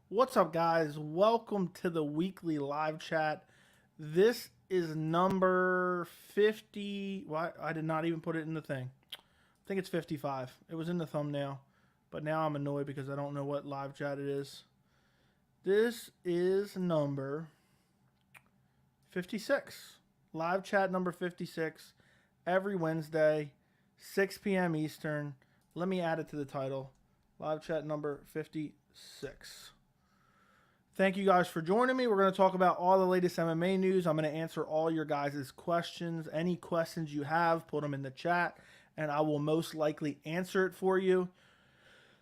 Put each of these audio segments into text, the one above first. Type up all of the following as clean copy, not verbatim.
What's up, guys? Welcome to the weekly live chat. This is number 50. Why? I did not even put it in the thing. I think it's 55. It was in the thumbnail, but now I'm annoyed because I don't know what live chat it is. This is number 56. Live chat number 56 every Wednesday, 6 p.m. Eastern. Let me add it to the title. Live chat number 56. Thank you guys for joining me. We're going to talk about all the latest MMA news. I'm going to answer all your guys' questions. Any questions you have, put them in the chat, and I will most likely answer it for you.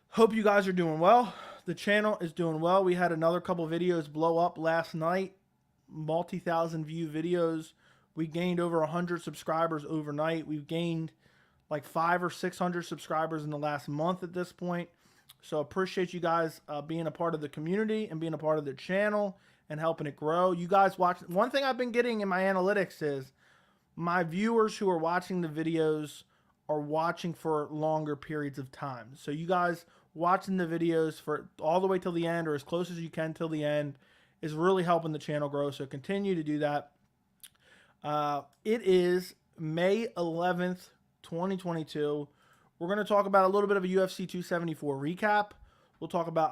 Hope you guys are doing well. The channel is doing well. We had another couple videos blow up last night. Multi-thousand view videos. We gained over 100 subscribers overnight. We've gained like 500 or 600 subscribers in the last month at this point. So appreciate you guys being a part of the community and being a part of the channel and helping it grow. You guys watch. One thing I've been getting in my analytics is my viewers who are watching the videos are watching for longer periods of time. So you guys watching the videos for all the way till the end or as close as you can till the end is really helping the channel grow. So continue to do that. It is May 11th, 2022. We're going to talk about a little bit of a UFC 274 recap. We'll talk about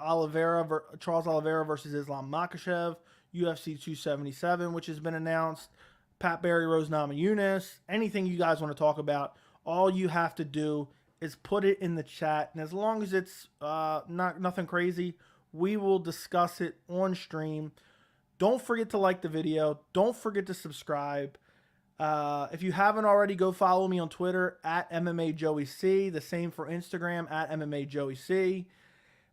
Charles Oliveira versus Islam Makhachev, UFC 277, which has been announced, Pat Barry Rose Namajunas, anything you guys want to talk about. All you have to do is put it in the chat, and as long as it's nothing crazy, we will discuss it on stream. Don't forget to like the video. Don't forget to subscribe. If you haven't already, go follow me on Twitter at MMAJoeyC. The same for Instagram at MMAJoeyC.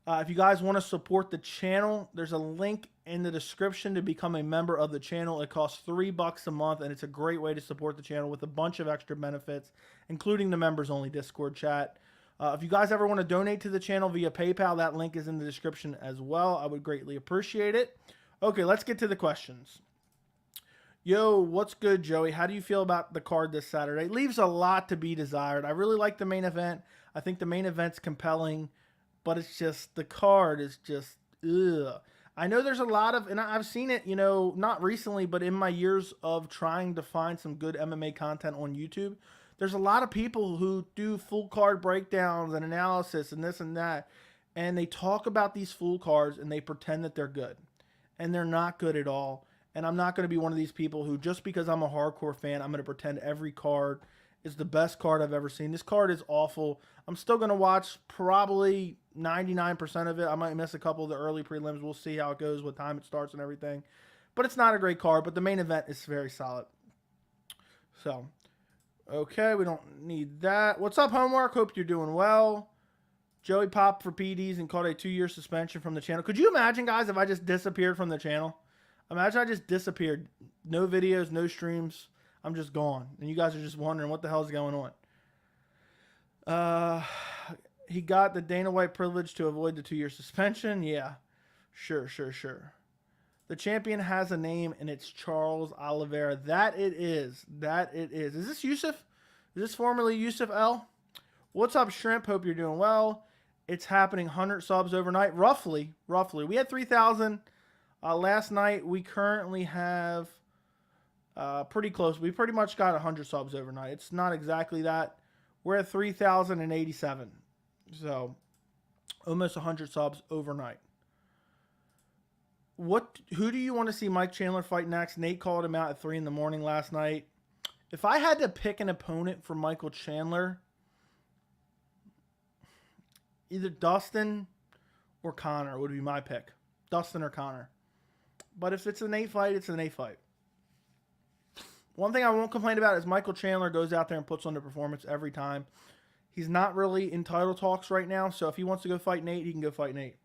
If you guys want to support the channel, there's a link in the description to become a member of the channel. It costs $3 a month, and it's a great way to support the channel with a bunch of extra benefits, including the members-only Discord chat. If you guys ever want to donate to the channel via PayPal, that link is in the description as well. I would greatly appreciate it. Okay, let's get to the questions. Yo, what's good, Joey? How do you feel about the card this Saturday? It leaves a lot to be desired. I really like the main event. I think the main event's compelling, but it's just, the card is just, ugh. I know there's a lot of, and I've seen it, you know, not recently, but in my years of trying to find some good MMA content on YouTube, there's a lot of people who do full card breakdowns and analysis and this and that, and they talk about these full cards and they pretend that they're good, and they're not good at all. And I'm not going to be one of these people who, just because I'm a hardcore fan, I'm going to pretend every card is the best card I've ever seen. This card is awful. I'm still going to watch probably 99% of it. I might miss a couple of the early prelims. We'll see how it goes, what time it starts and everything. But it's not a great card, but the main event is very solid. So, okay, we don't need that. What's up, Homework? Hope you're doing well. Joey popped for PDs and caught a 2-year suspension from the channel. Could you imagine, guys, if I just disappeared from the channel? Imagine I just disappeared. No videos, no streams. I'm just gone. And you guys are just wondering what the hell is going on. He got the Dana White privilege to avoid the 2-year suspension. Yeah, sure. The champion has a name, and it's Charles Oliveira. That it is. Is this Yusuf? Is this formerly Yusuf L? What's up, Shrimp? Hope you're doing well. It's happening. 100 subs overnight. Roughly. We had 3,000. Last night, we currently have pretty close. We pretty much got 100 subs overnight. It's not exactly that. We're at 3,087. So, almost 100 subs overnight. Who do you want to see Mike Chandler fight next? Nate called him out at 3 in the morning last night. If I had to pick an opponent for Michael Chandler, either Dustin or Connor would be my pick. Dustin or Connor. But if it's a Nate fight, it's a Nate fight. One thing I won't complain about is Michael Chandler goes out there and puts on the performance every time. He's not really in title talks right now, so if he wants to go fight Nate, he can go fight Nate.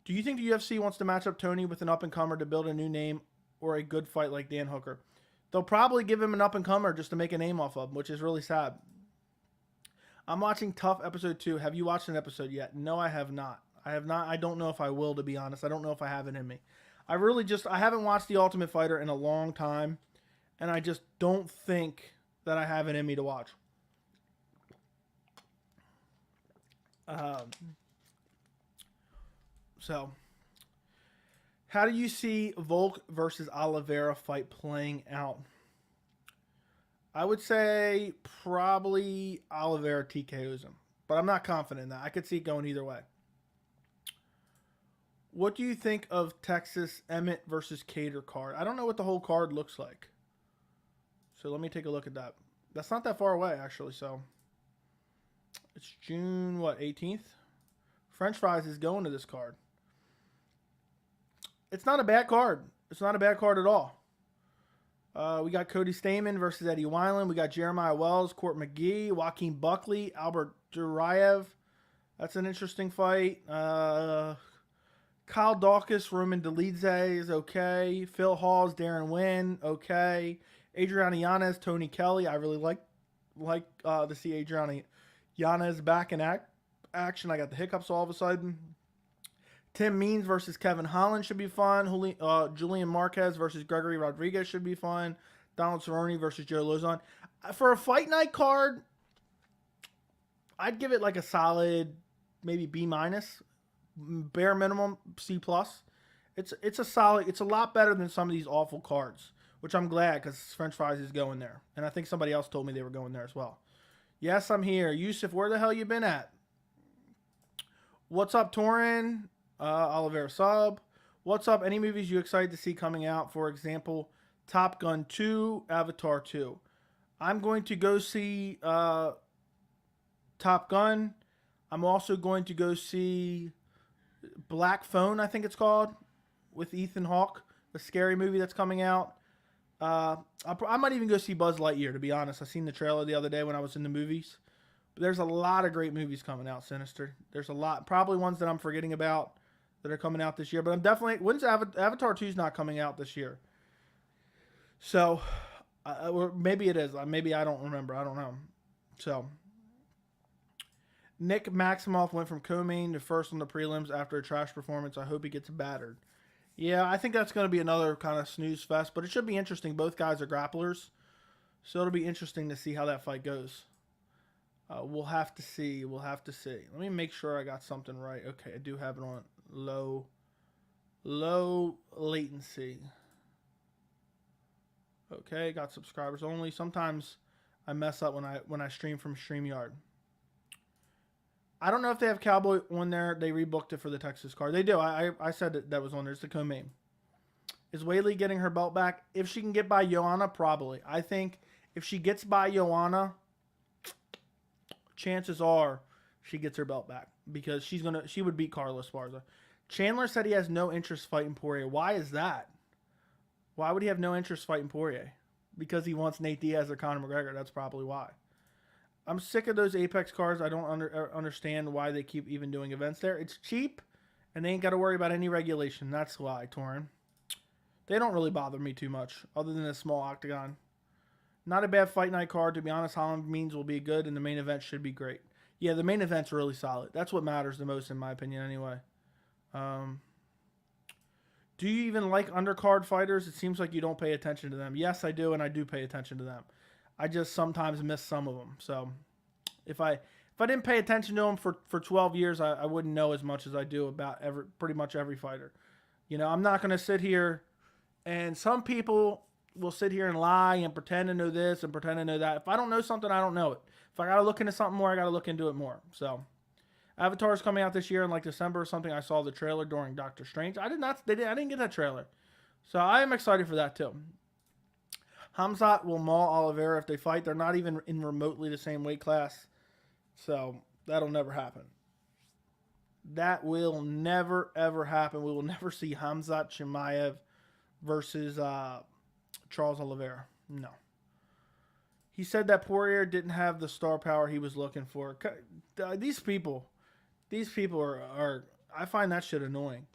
Do you think the UFC wants to match up Tony with an up-and-comer to build a new name or a good fight like Dan Hooker? They'll probably give him an up-and-comer just to make a name off of, which is really sad. I'm watching Tough Episode 2. Have you watched an episode yet? No, I have not. I don't know if I will, to be honest. I don't know if I have it in me. I haven't watched The Ultimate Fighter in a long time, and I just don't think that I have it in me to watch. So, how do you see Volk versus Oliveira fight playing out? I would say probably Oliveira TKOs him, but I'm not confident in that. I could see it going either way. What do you think of Texas Emmett versus Cater card? I don't know what the whole card looks like. So let me take a look at that. That's not that far away, actually. So it's June, 18th? French Fries is going to this card. It's not a bad card. It's not a bad card at all. We got Cody Stamann versus Eddie Wineland. We got Jeremiah Wells, Court McGee, Joaquin Buckley, Albert Duraev. That's an interesting fight. Kyle Dawkins, Roman Dolidze is okay. Phil Halls, Darren Wynn, okay. Adriana Yanez, Tony Kelly. I really like to see Adriana Yanez back in action. I got the hiccups all of a sudden. Tim Means versus Kevin Holland should be fun. Julian Marquez versus Gregory Rodriguez should be fun. Donald Cerrone versus Joe Lozon. For a fight night card, I'd give it like a solid maybe B-. Bare minimum C+. It's a solid. It's a lot better than some of these awful cards, which I'm glad because French Fries is going there, and I think somebody else told me they were going there as well. Yes, I'm here. Yusuf, where the hell you been at? What's up, Torin? Oliveira sub. What's up? Any movies you excited to see coming out? For example, Top Gun 2, Avatar 2. I'm going to go see Top Gun. I'm also going to go see Black Phone, I think it's called, with Ethan Hawke, the scary movie that's coming out. I might even go see Buzz Lightyear, to be honest. I seen the trailer the other day when I was in the movies. But there's a lot of great movies coming out, Sinister. There's a lot, probably ones that I'm forgetting about that are coming out this year. But I'm definitely, when's Avatar 2 is not coming out this year. So, or maybe it is. Maybe I don't remember. I don't know. So, Nick Maximoff went from co-main to first on the prelims after a trash performance. I hope he gets battered. Yeah, I think that's going to be another kind of snooze fest, but it should be interesting. Both guys are grapplers, so it'll be interesting to see how that fight goes. We'll have to see. We'll have to see. Let me make sure I got something right. Okay, I do have it on low latency. Okay, got subscribers only. Sometimes I mess up when I stream from StreamYard. I don't know if they have Cowboy on there. They rebooked it for the Texas card. They do. I said that was on there. It's the co-main. Is Whaley getting her belt back? If she can get by Joanna, probably. I think if she gets by Joanna, chances are she gets her belt back because she would beat Carla Esparza. Chandler said he has no interest fighting Poirier. Why is that? Why would he have no interest fighting Poirier? Because he wants Nate Diaz or Conor McGregor. That's probably why. I'm sick of those Apex cards. I don't understand why they keep even doing events there. It's cheap, and they ain't got to worry about any regulation. That's why, Torin. They don't really bother me too much, other than a small octagon. Not a bad fight night card. To be honest, Holland Means will be good, and the main event should be great. Yeah, the main event's really solid. That's what matters the most, in my opinion, anyway. Do you even like undercard fighters? It seems like you don't pay attention to them. Yes, I do, and I do pay attention to them. I just sometimes miss some of them. So if I didn't pay attention to them for 12 years, I wouldn't know as much as I do about pretty much every fighter. You know, I'm not going to sit here, and some people will sit here and lie and pretend to know this and pretend to know that. If I don't know something, I don't know it. If I got to look into something more, I got to look into it more. So Avatar is coming out this year in like December or something. I saw the trailer during Doctor Strange. I didn't get that trailer. So I am excited for that too. Hamzat will maul Oliveira if they fight. They're not even in remotely the same weight class. So that'll never happen. That will never, ever happen. We will never see Hamzat Chimaev versus Charles Oliveira. No. He said that Poirier didn't have the star power he was looking for. These people are I find that shit annoying.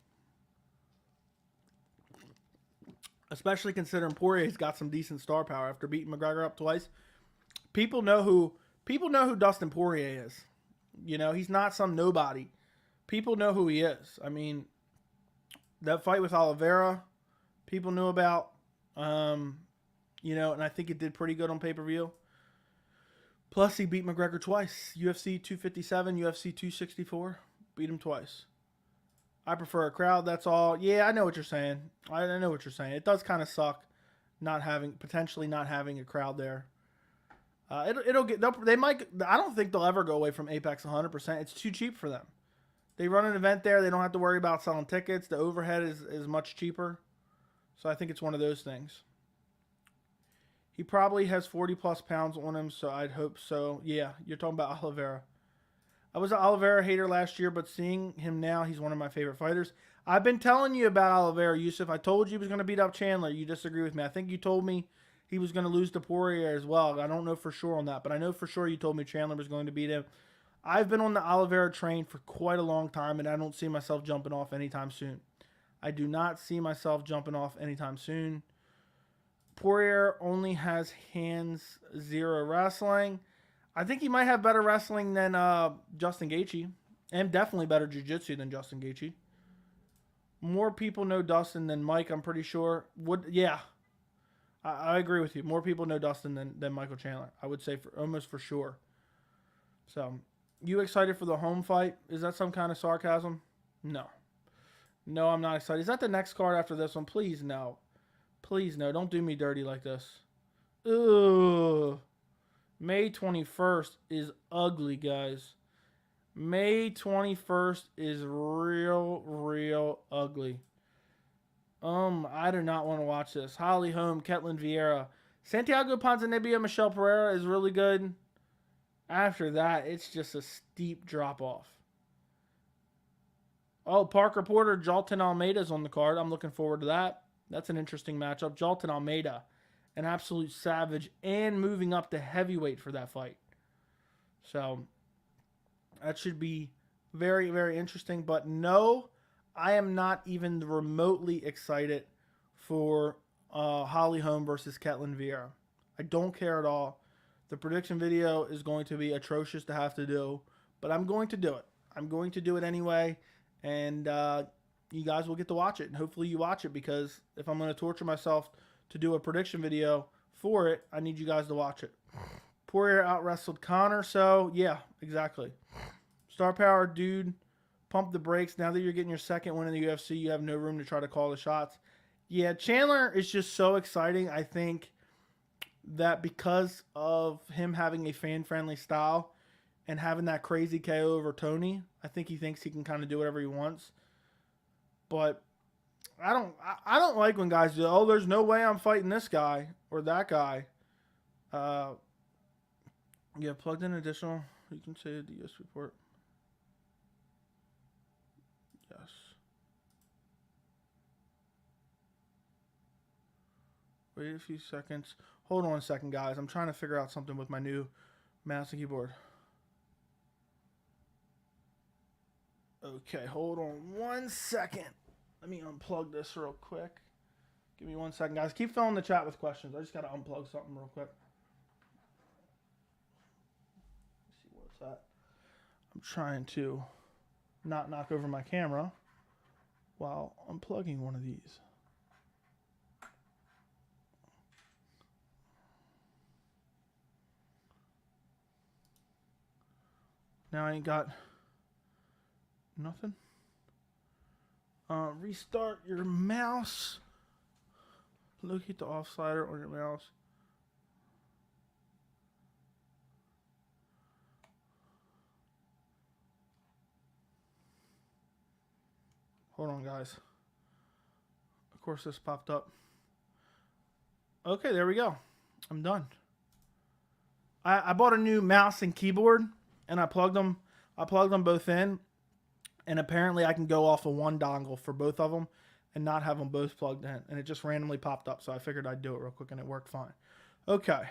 Especially considering Poirier's got some decent star power after beating McGregor up twice. People know who Dustin Poirier is. You know, he's not some nobody. People know who he is. I mean, that fight with Oliveira, people knew about. You know, and I think it did pretty good on pay-per-view. Plus, he beat McGregor twice. UFC 257, UFC 264. Beat him twice. I prefer a crowd. That's all. Yeah, I know what you're saying. I know what you're saying. It does kind of suck potentially not having a crowd there. It'll get. They might. I don't think they'll ever go away from Apex 100%. It's too cheap for them. They run an event there. They don't have to worry about selling tickets. The overhead is much cheaper. So I think it's one of those things. He probably has 40 plus pounds on him, so I'd hope so. Yeah, you're talking about Oliveira. I was an Oliveira hater last year, but seeing him now, he's one of my favorite fighters. I've been telling you about Oliveira, Yusuf. I told you he was going to beat up Chandler. You disagree with me. I think you told me he was going to lose to Poirier as well. I don't know for sure on that, but I know for sure you told me Chandler was going to beat him. I've been on the Oliveira train for quite a long time, and I don't see myself jumping off anytime soon. I do not see myself jumping off anytime soon. Poirier only has hands, 0 wrestling. I think he might have better wrestling than Justin Gaethje, and definitely better jiu-jitsu than Justin Gaethje. More people know Dustin than Mike, I'm pretty sure. Yeah, I agree with you. More people know Dustin than Michael Chandler. I would say almost for sure. So, you excited for the home fight? Is that some kind of sarcasm? No. No, I'm not excited. Is that the next card after this one? Please, no. Please, no. Don't do me dirty like this. Ugh. May 21st is ugly, guys. May 21st is real ugly. I do not want to watch this. Holly Holm, Ketlin Vieira. Santiago Ponzinibbio, Michelle Pereira is really good. After that, it's just a steep drop-off. Oh, Parker Porter, Jalton Almeida's on the card. I'm looking forward to that. That's an interesting matchup. Jalton Almeida, an absolute savage, and moving up to heavyweight for that fight. So, that should be very, very interesting. But no, I am not even remotely excited for Holly Holm versus Ketlin Vieira. I don't care at all. The prediction video is going to be atrocious to have to do, but I'm going to do it. I'm going to do it anyway, and you guys will get to watch it. And hopefully you watch it, because if I'm going to torture myself to do a prediction video for it, I need you guys to watch it. Poirier out-wrestled Connor, so yeah, exactly. Star Power, dude, pump the brakes. Now that you're getting your second win in the UFC, you have no room to try to call the shots. Yeah, Chandler is just so exciting. I think that because of him having a fan-friendly style and having that crazy KO over Tony, I think he thinks he can kind of do whatever he wants. But I don't like when guys do, oh, there's no way I'm fighting this guy or that guy. Yeah, plugged in additional. You can say a DS report. Yes. Wait a few seconds. Hold on a second, guys. I'm trying to figure out something with my new mouse and keyboard. Okay, hold on 1 second. Let me unplug this real quick. Give me 1 second, guys. Keep filling the chat with questions. I just got to unplug something real quick. Let's see what's that. I'm trying to not knock over my camera while unplugging one of these. Now I ain't got nothing. Restart your mouse. Locate the off slider on your mouse. Hold on, guys. Of course, this popped up. Okay, there we go. I'm done. I bought a new mouse and keyboard, and I plugged them both in, and apparently I can go off of one dongle for both of them and not have them both plugged in, and it just randomly popped up, so I figured I'd do it real quick, and it worked fine. Okay.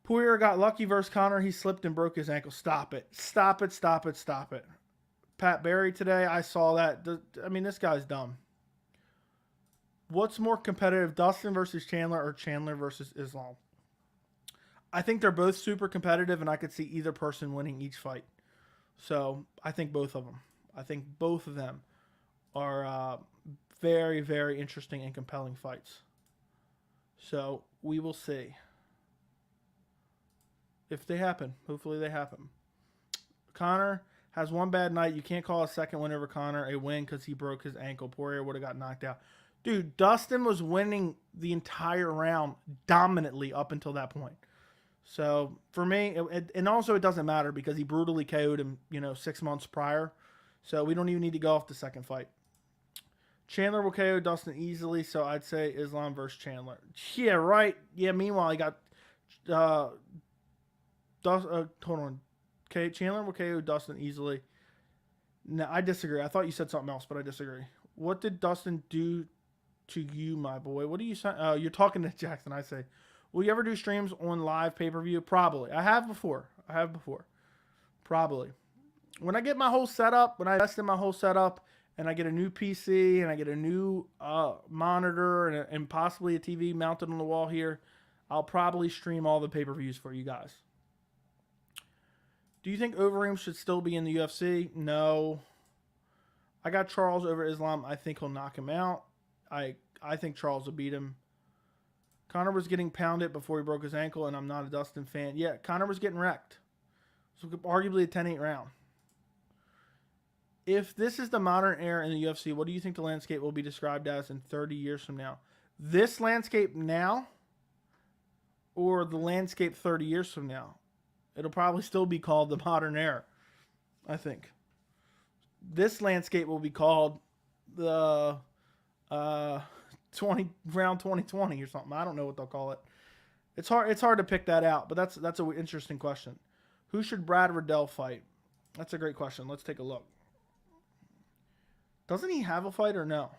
Poirier got lucky versus Connor. He slipped and broke his ankle. Stop it. Stop it, stop it, stop it. Pat Barry today, I saw that. I mean, this guy's dumb. What's more competitive, Dustin versus Chandler or Chandler versus Islam? I think they're both super competitive, and I could see either person winning each fight. So I think both of them. I think both of them are very, very interesting and compelling fights. So we will see if they happen. Hopefully they happen. Connor Has one bad night. You can't call a second win over Conor a win because he broke his ankle. Poirier would have got knocked out. Dude, Dustin was winning the entire round dominantly up until that point. So, for me, and also it doesn't matter because he brutally KO'd him, 6 months prior. So, we don't even need to go off the second fight. Chandler will KO Dustin easily, so I'd say Islam versus Chandler. Yeah, right. Yeah, meanwhile, he got... hold on. Okay, Chandler will KO Dustin easily. No, I disagree. I thought you said something else, but I disagree. What did Dustin do to you, my boy? What are you saying? Oh, you're talking to Jackson, I say. Will you ever do streams on live pay-per-view? Probably. I have before. Probably. When I get my whole setup, when I invest in my whole setup, and I get a new PC, and I get a new monitor, and possibly a TV mounted on the wall here, I'll probably stream all the pay-per-views for you guys. Do you think Overeem should still be in the UFC? No. I got Charles over Islam. I think he'll knock him out. I think Charles will beat him. Conor was getting pounded before he broke his ankle, and I'm not a Dustin fan. Yeah, Conor was getting wrecked. So arguably a 10-8 round. If this is the modern era in the UFC, what do you think the landscape will be described as in 30 years from now? This landscape now or the landscape 30 years from now? It'll probably still be called the modern era, I think. This landscape will be called the round 2020 or something. I don't know what they'll call it. It's hard to pick that out, but that's an interesting question. Who should Brad Riddell fight? That's a great question. Let's take a look. Doesn't he have a fight or no?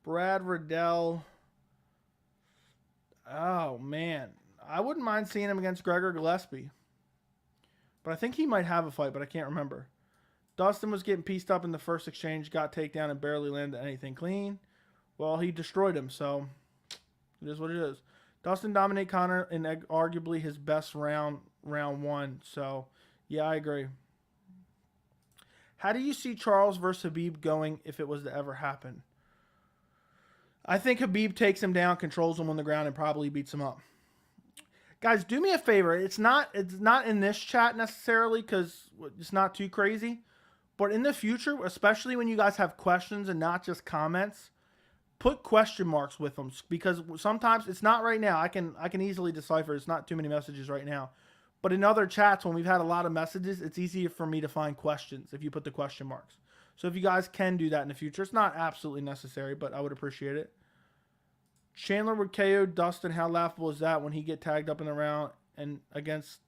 Brad Riddell. Oh, man. I wouldn't mind seeing him against Gregor Gillespie. But I think he might have a fight, but I can't remember. Dustin was getting pieced up in the first exchange, got takedown, and barely landed anything clean. Well, he destroyed him, so it is what it is. Dustin dominated Conor in arguably his best round one. So, yeah, I agree. How do you see Charles versus Khabib going if it was to ever happen? I think Khabib takes him down, controls him on the ground, and probably beats him up. Guys, do me a favor. It's not in this chat necessarily because it's not too crazy. But in the future, especially when you guys have questions and not just comments, put question marks with them because sometimes it's not right now. I can easily decipher. It's not too many messages right now. But in other chats, when we've had a lot of messages, it's easier for me to find questions if you put the question marks. So if you guys can do that in the future, it's not absolutely necessary, but I would appreciate it. Chandler would KO Dustin. How laughable is that when he get tagged up in the round and against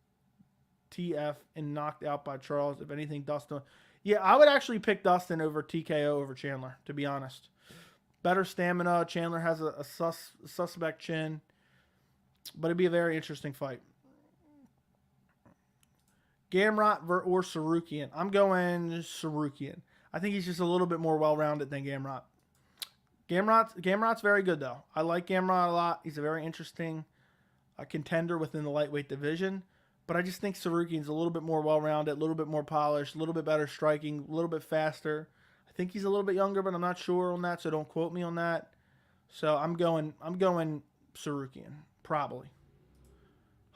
TF and knocked out by Charles? If anything, Dustin. Yeah, I would actually pick Dustin over TKO over Chandler, to be honest. Better stamina. Chandler has a suspect chin. But it'd be a very interesting fight. Gamrot or Sarukian. I'm going Sarukian. I think he's just a little bit more well-rounded than Gamrot. Gamrot's very good, though. I like Gamrot a lot. He's a very interesting contender within the lightweight division. But I just think Sarukian's a little bit more well-rounded, a little bit more polished, a little bit better striking, a little bit faster. I think he's a little bit younger, but I'm not sure on that, so don't quote me on that. So I'm going Sarukian, probably.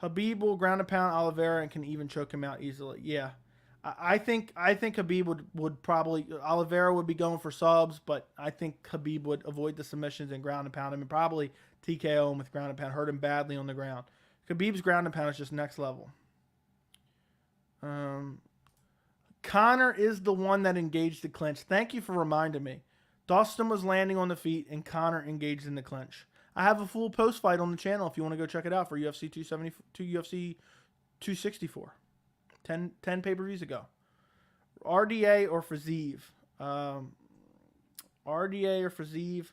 Khabib will ground and pound Oliveira and can even choke him out easily. Yeah. I think Khabib would probably... Oliveira would be going for subs, but I think Khabib would avoid the submissions and ground and pound him and probably TKO him with ground and pound, hurt him badly on the ground. Khabib's ground and pound is just next level. Conor is the one that engaged the clinch. Thank you for reminding me. Dustin was landing on the feet and Conor engaged in the clinch. I have a full post fight on the channel if you want to go check it out for UFC 272, UFC 264. 10 pay-per-views ago. RDA or Fiziev. RDA or Fiziev.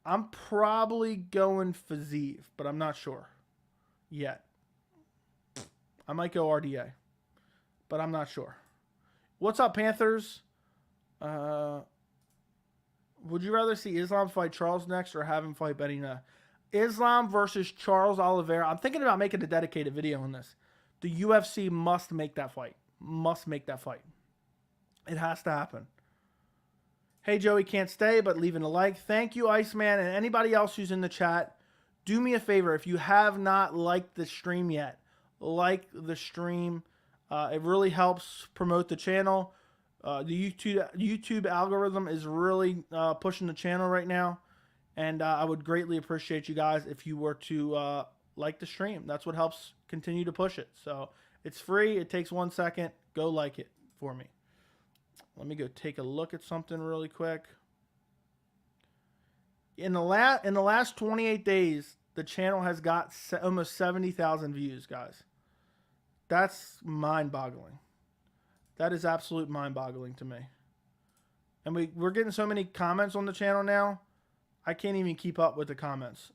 I'm probably going Fiziev, but I'm not sure yet. I might go RDA, but I'm not sure. What's up, Panthers? Would you rather see Islam fight Charles next or have him fight Benina? Islam versus Charles Oliveira. I'm thinking about making a dedicated video on this. The UFC must make that fight. Must make that fight. It has to happen. Hey, Joey can't stay, but leaving a like. Thank you, Iceman, and anybody else who's in the chat. Do me a favor. If you have not liked the stream yet, like the stream. It really helps promote the channel. The YouTube algorithm is really pushing the channel right now. And I would greatly appreciate you guys if you were to like the stream. That's what helps continue to push it. So it's free. It takes 1 second. Go like it for me. Let me go take a look at something really quick. In the last 28 days, the channel has got almost 70,000 views, guys. That's mind-boggling. That is absolute mind-boggling to me. And we're getting so many comments on the channel now, I can't even keep up with the comments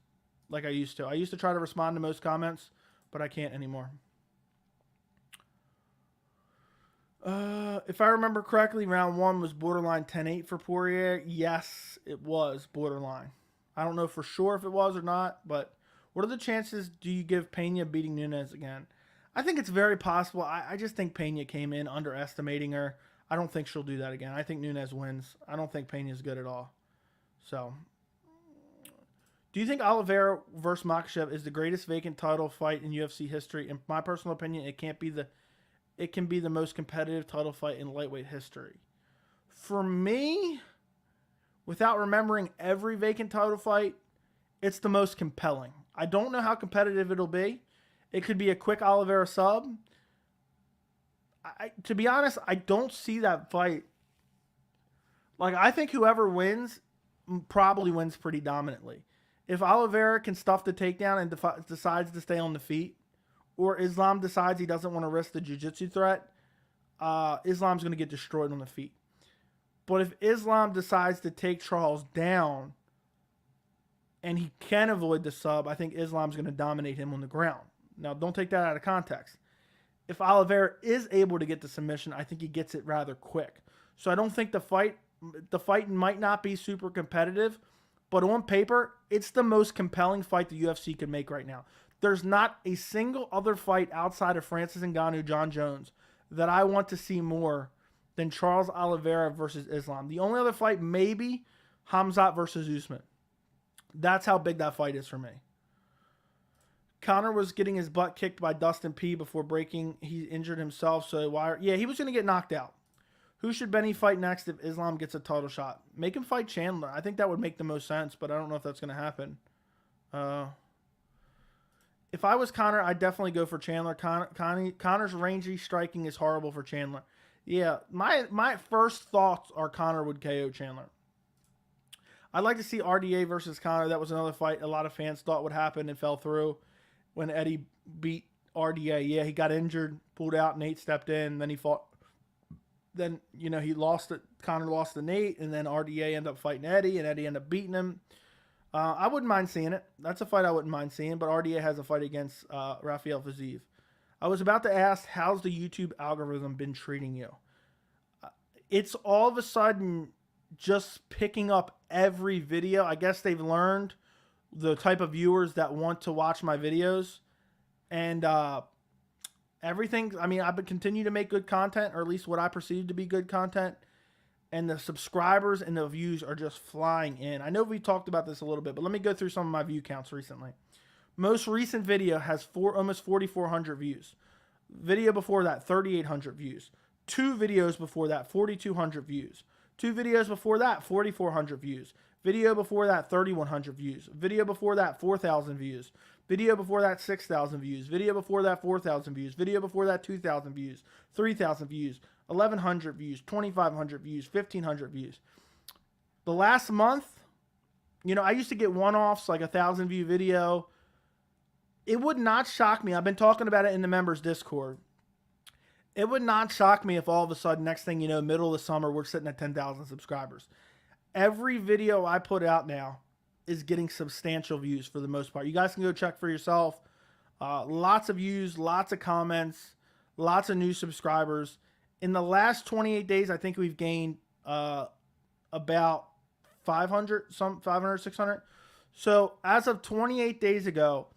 like I used to. I used to try to respond to most comments, but I can't anymore. If I remember correctly, round 1 was borderline 10-8 for Poirier. Yes, it was borderline. I don't know for sure if it was or not, but what are the chances do you give Pena beating Nunes again? I think it's very possible. I just think Pena came in underestimating her. I don't think she'll do that again. I think Nunes wins. I don't think Pena's good at all. So, do you think Oliveira versus Makhachev is the greatest vacant title fight in UFC history? In my personal opinion, it can be the most competitive title fight in lightweight history. For me, without remembering every vacant title fight, it's the most compelling. I don't know how competitive it'll be. It could be a quick Oliveira sub. To be honest, I don't see that fight. Like, I think whoever wins probably wins pretty dominantly. If Oliveira can stuff the takedown and decides to stay on the feet, or Islam decides he doesn't want to risk the jiu-jitsu threat, Islam's going to get destroyed on the feet. But if Islam decides to take Charles down and he can avoid the sub, I think Islam's going to dominate him on the ground. Now, don't take that out of context. If Oliveira is able to get the submission, I think he gets it rather quick. So I don't think the fight might not be super competitive, but on paper, it's the most compelling fight the UFC could make right now. There's not a single other fight outside of Francis Ngannou, John Jones, that I want to see more than Charles Oliveira versus Islam. The only other fight maybe Khamzat versus Usman. That's how big that fight is for me. Conor was getting his butt kicked by Dustin P before breaking. He injured himself, so he was going to get knocked out. Who should Benny fight next if Islam gets a title shot? Make him fight Chandler. I think that would make the most sense, but I don't know if that's going to happen. If I was Conor, I'd definitely go for Chandler. Conor's rangy striking is horrible for Chandler. Yeah, my first thoughts are Conor would KO Chandler. I'd like to see RDA versus Conor. That was another fight a lot of fans thought would happen and fell through when Eddie beat RDA. Yeah, he got injured, pulled out, Nate stepped in, then he fought. Then, he lost it. Conor lost to Nate, and then RDA ended up fighting Eddie, and Eddie ended up beating him. I wouldn't mind seeing it. That's a fight I wouldn't mind seeing, but RDA has a fight against Rafael Fiziev. I was about to ask, how's the YouTube algorithm been treating you? It's all of a sudden just picking up every video. I guess they've learned the type of viewers that want to watch my videos. And everything, I've been continuing to make good content, or at least what I perceive to be good content. And the subscribers and the views are just flying in. I know we talked about this a little bit, but let me go through some of my view counts recently. Most recent video has almost 4,400 views. Video before that, 3,800 views. 2 videos before that, 4,200 views. 2 videos before that, 4,400 views. Video before that, 3,100 views. Video before that, 4,000 views. Video before that, 6,000 views. Video before that, 4,000 views. Video before that, 2,000 views. 3,000 views. 1,100 views. 2,500 views. 1,500 views. The last month, I used to get one-offs, like 1,000 view video. It would not shock me. I've been talking about it in the members Discord. It would not shock me if all of a sudden, next thing you know, middle of the summer, we're sitting at 10,000 subscribers. Every video I put out now is getting substantial views for the most part. You guys can go check for yourself. Lots of views, lots of comments, lots of new subscribers. In the last 28 days, I think we've gained about 500, 600. So as of 28 days ago,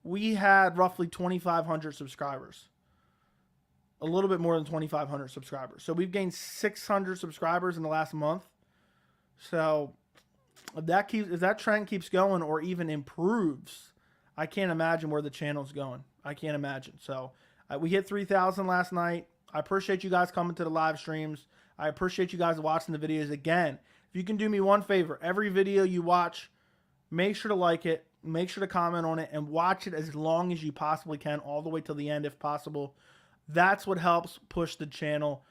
we had roughly 2,500 subscribers. A little bit more than 2,500 subscribers. So we've gained 600 subscribers in the last month. So if that trend keeps going or even improves, I can't imagine where the channel's going. I can't imagine. So We hit 3,000 last night. I appreciate you guys coming to the live streams. I appreciate you guys watching the videos. Again, if you can do me one favor, every video you watch, make sure to like it, make sure to comment on it, and watch it as long as you possibly can, all the way till the end if possible. That's what helps push the channel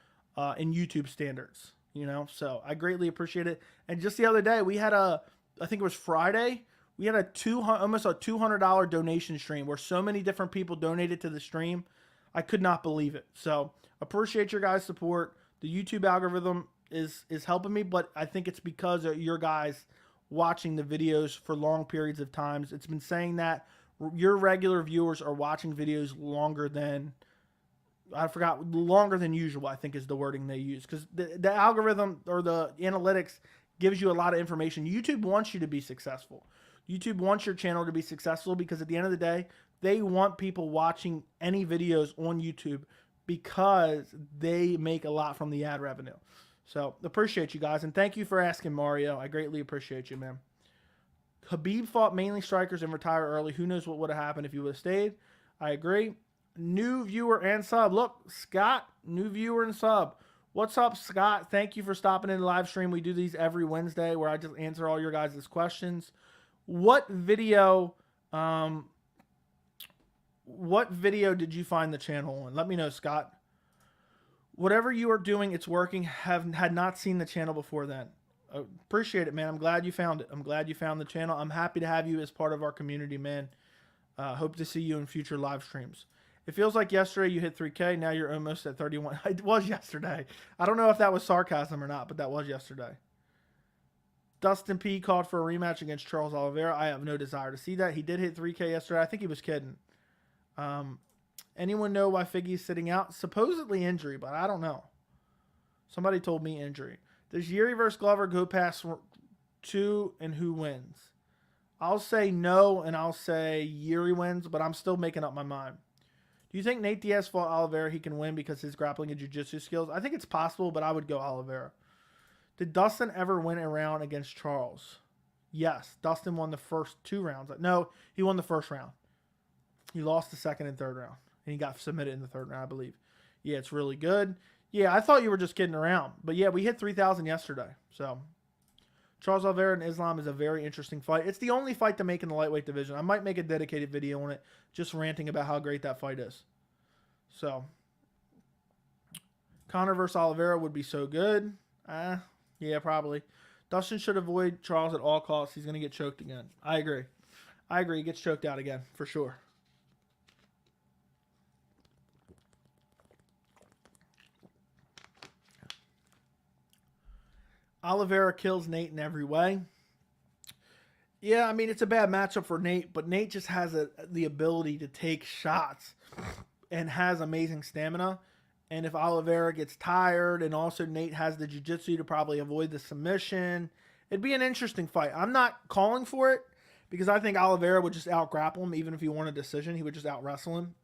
in YouTube standards, you know? So I greatly appreciate it. And just the other day, we had I think it was Friday, we had almost a $200 donation stream where so many different people donated to the stream. I could not believe it. So appreciate your guys' support. The YouTube algorithm is helping me, but I think it's because of your guys watching the videos for long periods of times. It's been saying that your regular viewers are watching videos longer than, longer than usual, I think is the wording they use. Because the algorithm or the analytics gives you a lot of information. YouTube wants you to be successful. YouTube wants your channel to be successful because at the end of the day, they want people watching any videos on YouTube because they make a lot from the ad revenue. So appreciate you guys. And thank you for asking, Mario. I greatly appreciate you, man. Khabib fought mainly strikers and retired early. Who knows what would have happened if he would have stayed? I agree. New viewer and sub. Look, Scott, new viewer and sub. What's up, Scott? Thank you for stopping in the live stream. We do these every Wednesday where I just answer all your guys' questions. What video did you find the channel on? Let me know, Scott. Whatever you are doing, it's working. Had not seen the channel before then. Appreciate it, man. I'm glad you found it. I'm glad you found the channel. I'm happy to have you as part of our community, man. Hope to see you in future live streams. It feels like yesterday you hit 3K. Now you're almost at 31. It was yesterday. I don't know if that was sarcasm or not, but that was yesterday. Dustin P called for a rematch against Charles Oliveira. I have no desire to see that. He did hit 3K yesterday. I think he was kidding. Anyone know why Figgy's sitting out? Supposedly injury, but I don't know. Somebody told me injury. Does Yuri versus Glover go past 2 and who wins? I'll say no, and I'll say Yuri wins, but I'm still making up my mind. Do you think Nate Diaz fought Oliveira he can win because his grappling and jiu-jitsu skills? I think it's possible, but I would go Oliveira. Did Dustin ever win a round against Charles? Yes. Dustin won the first 2 rounds. No, he won the first round. He lost the second and third round. And he got submitted in the third round, I believe. Yeah, it's really good. Yeah, I thought you were just kidding around. But yeah, we hit 3,000 yesterday. So, Charles Oliveira and Islam is a very interesting fight. It's the only fight to make in the lightweight division. I might make a dedicated video on it, just ranting about how great that fight is. So, Conor versus Oliveira would be so good. Yeah, probably. Dustin should avoid Charles at all costs. He's going to get choked again. I agree. I agree. He gets choked out again, for sure. Oliveira kills Nate in every way. Yeah, I mean, it's a bad matchup for Nate, but Nate just has the ability to take shots and has amazing stamina. And if Oliveira gets tired and also Nate has the jiu-jitsu to probably avoid the submission, it'd be an interesting fight. I'm not calling for it because I think Oliveira would just out-grapple him. Even if he won a decision, he would just out-wrestle him.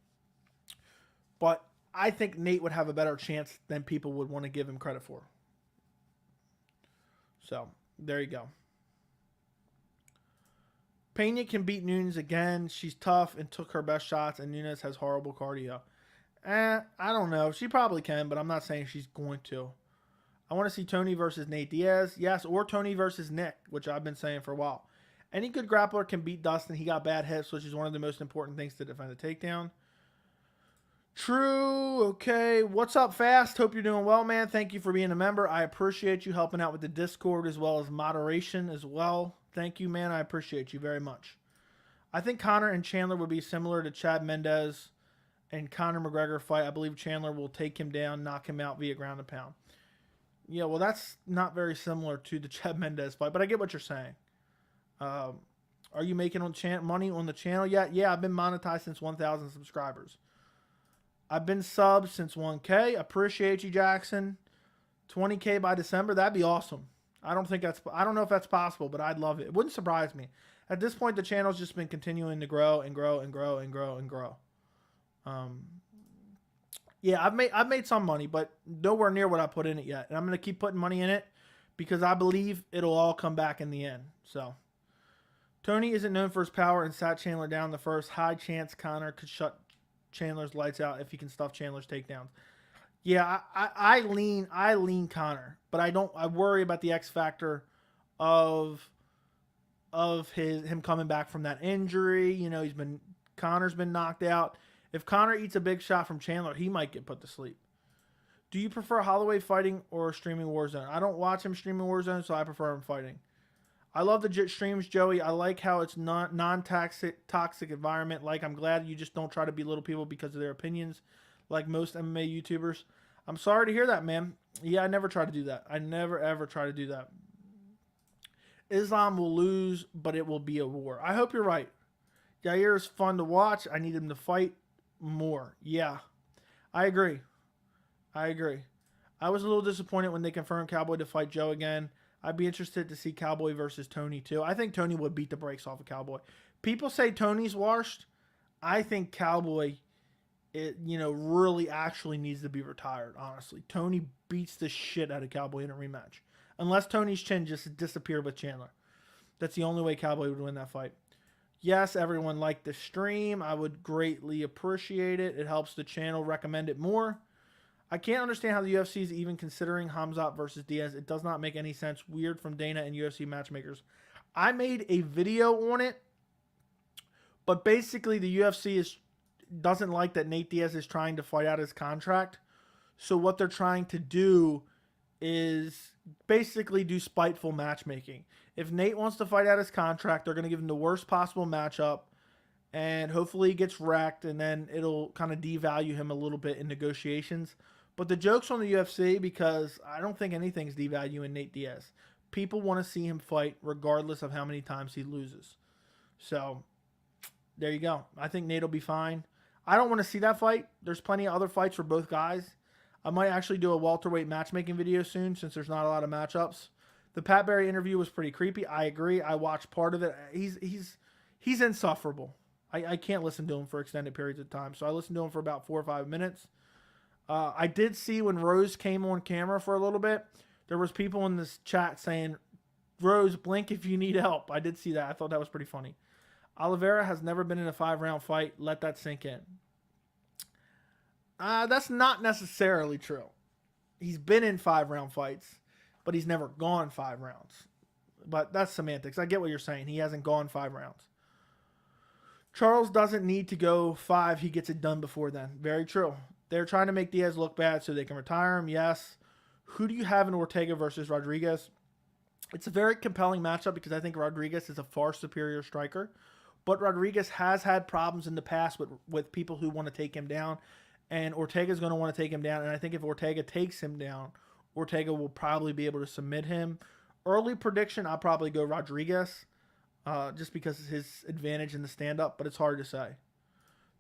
But I think Nate would have a better chance than people would want to give him credit for. So, there you go. Pena can beat Nunes again. She's tough and took her best shots, and Nunes has horrible cardio. I don't know. She probably can, but I'm not saying she's going to. I want to see Tony versus Nate Diaz. Yes, or Tony versus Nick, which I've been saying for a while. Any good grappler can beat Dustin. He got bad hips, which is one of the most important things to defend a takedown. True. Okay. What's up, Fast? Hope you're doing well, man. Thank you for being a member. I appreciate you helping out with the Discord as well as moderation as well. Thank you, man. I appreciate you very much. I think Conor and Chandler would be similar to Chad Mendes and Conor McGregor fight. I believe Chandler will take him down, knock him out via ground and pound. Yeah, well, that's not very similar to the Chad Mendes fight, but I get what you're saying. Are you making money on the channel yet? Yeah, I've been monetized since 1,000 subscribers. I've been subbed since 1K. Appreciate you, Jackson. 20K by December. That'd be awesome. I don't know if that's possible, but I'd love it. It wouldn't surprise me. At this point, the channel's just been continuing to grow and grow and grow and grow and grow. Yeah, I've made some money, but nowhere near what I put in it yet. And I'm going to keep putting money in it because I believe it'll all come back in the end. So, Tony isn't known for his power and sat Chandler down the first. High chance Conor could shut Chandler's lights out if he can stuff Chandler's takedowns. Yeah, I lean Conor, but I worry about the X factor of him coming back from that injury. You know, Conor's been knocked out. If Conor eats a big shot from Chandler, he might get put to sleep. Do you prefer Holloway fighting or streaming Warzone? I don't watch him streaming Warzone, so I prefer him fighting. I love the streams, Joey. I like how it's not non-toxic environment. Like, I'm glad you just don't try to belittle people because of their opinions, like most MMA YouTubers. I'm sorry to hear that, man. Yeah, I never try to do that. I never, ever try to do that. Islam will lose, but it will be a war. I hope you're right. Yair is fun to watch. I need him to fight more. Yeah, I agree. I was a little disappointed when they confirmed Cowboy to fight Joe again. I'd be interested to see Cowboy versus Tony too. I think Tony would beat the brakes off of Cowboy. People say Tony's washed. I think Cowboy, really actually needs to be retired, honestly. Tony beats the shit out of Cowboy in a rematch. Unless Tony's chin just disappeared with Chandler. That's the only way Cowboy would win that fight. Yes, everyone liked the stream. I would greatly appreciate it. It helps the channel recommend it more. I can't understand how the UFC is even considering Khamzat versus Diaz. It does not make any sense. Weird from Dana and UFC matchmakers. I made a video on it, but basically the UFC doesn't like that Nate Diaz is trying to fight out his contract. So what they're trying to do is basically do spiteful matchmaking. If Nate wants to fight out his contract, they're going to give him the worst possible matchup, and hopefully he gets wrecked, and then it'll kind of devalue him a little bit in negotiations. But the joke's on the UFC because I don't think anything's devaluing Nate Diaz. People want to see him fight regardless of how many times he loses. So, there you go. I think Nate will be fine. I don't want to see that fight. There's plenty of other fights for both guys. I might actually do a welterweight matchmaking video soon since there's not a lot of matchups. The Pat Barry interview was pretty creepy. I agree. I watched part of it. He's insufferable. I can't listen to him for extended periods of time. So I listened to him for about 4 or 5 minutes. I did see when Rose came on camera for a little bit, there was people in this chat saying, Rose, blink if you need help. I did see that. I thought that was pretty funny. Oliveira has never been in a 5-round fight. Let that sink in. That's not necessarily true. He's been in 5-round fights, but he's never gone 5 rounds. But that's semantics. I get what you're saying. He hasn't gone 5 rounds. Charles doesn't need to go 5. He gets it done before then. Very true. They're trying to make Diaz look bad so they can retire him. Yes. Who do you have in Ortega versus Rodriguez? It's a very compelling matchup because I think Rodriguez is a far superior striker. But Rodriguez has had problems in the past with people who want to take him down. And Ortega's going to want to take him down. And I think if Ortega takes him down, Ortega will probably be able to submit him. Early prediction, I'll probably go Rodriguez. Just because of his advantage in the stand-up. But it's hard to say.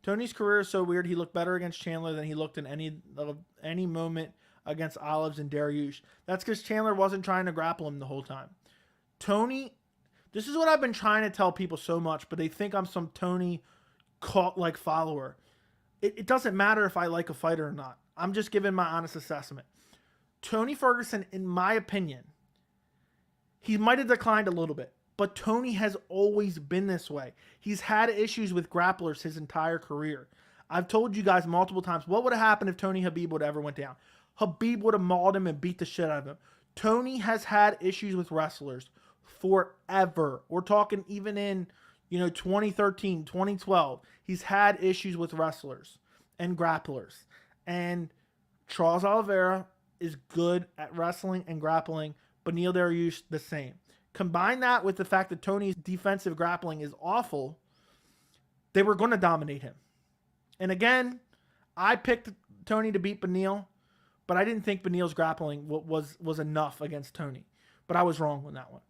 Tony's career is so weird. He looked better against Chandler than he looked in any moment against Olives and Dariush. That's because Chandler wasn't trying to grapple him the whole time. Tony, this is what I've been trying to tell people so much, but they think I'm some Tony cult-like follower. It doesn't matter if I like a fighter or not. I'm just giving my honest assessment. Tony Ferguson, in my opinion, he might have declined a little bit. But Tony has always been this way. He's had issues with grapplers his entire career. I've told you guys multiple times, what would have happened if Tony Khabib would have ever went down? Khabib would have mauled him and beat the shit out of him. Tony has had issues with wrestlers forever. We're talking even in 2013, 2012. He's had issues with wrestlers and grapplers. And Charles Oliveira is good at wrestling and grappling. Beneil Dariush, the same. Combine that with the fact that Tony's defensive grappling is awful, they were going to dominate him. And again, I picked Tony to beat Beneil, but I didn't think Beneil's grappling was enough against Tony. But I was wrong on that one.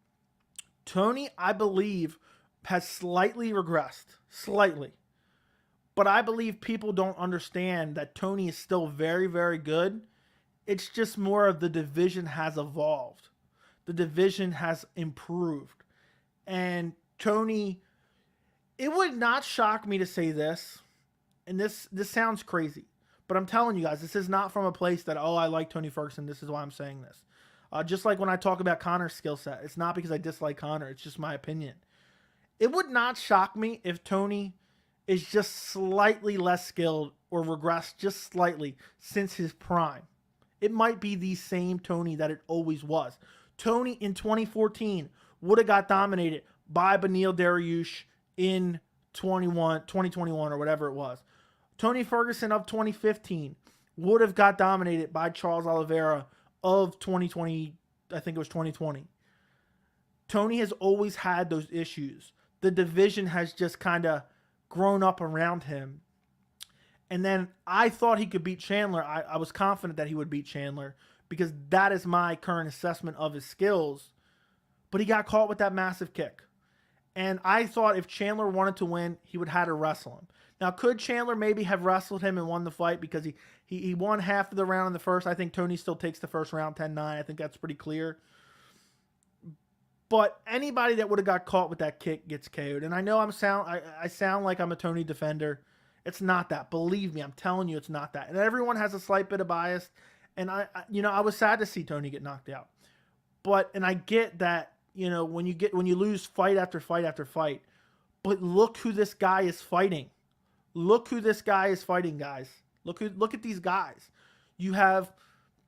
Tony, I believe, has slightly regressed. Slightly. But I believe people don't understand that Tony is still very, very good. It's just more of the division has evolved. The division has improved. And Tony, it would not shock me to say this, and this sounds crazy, but I'm telling you guys, this is not from a place that, I like Tony Ferguson, this is why I'm saying this. Just like when I talk about Conor's skill set, it's not because I dislike Conor, it's just my opinion. It would not shock me if Tony is just slightly less skilled or regressed just slightly since his prime. It might be the same Tony that it always was. Tony in 2014 would have got dominated by Beneil Dariush in 2021 or whatever it was. Tony Ferguson of 2015 would have got dominated by Charles Oliveira of 2020. I think it was 2020. Tony has always had those issues. The division has just kind of grown up around him. And then I thought he could beat Chandler. I was confident that he would beat Chandler because that is my current assessment of his skills. But he got caught with that massive kick. And I thought if Chandler wanted to win, he would have to wrestle him. Now, could Chandler maybe have wrestled him and won the fight because he won half of the round in the first? I think Tony still takes the first round 10-9. I think that's pretty clear. But anybody that would have got caught with that kick gets KO'd. And I know I sound like I'm a Tony defender. It's not that. Believe me, I'm telling you it's not that. And everyone has a slight bit of bias. And I was sad to see Tony get knocked out. And I get that, when you lose fight after fight after fight. But look who this guy is fighting. Look who this guy is fighting, guys. Look at these guys. You have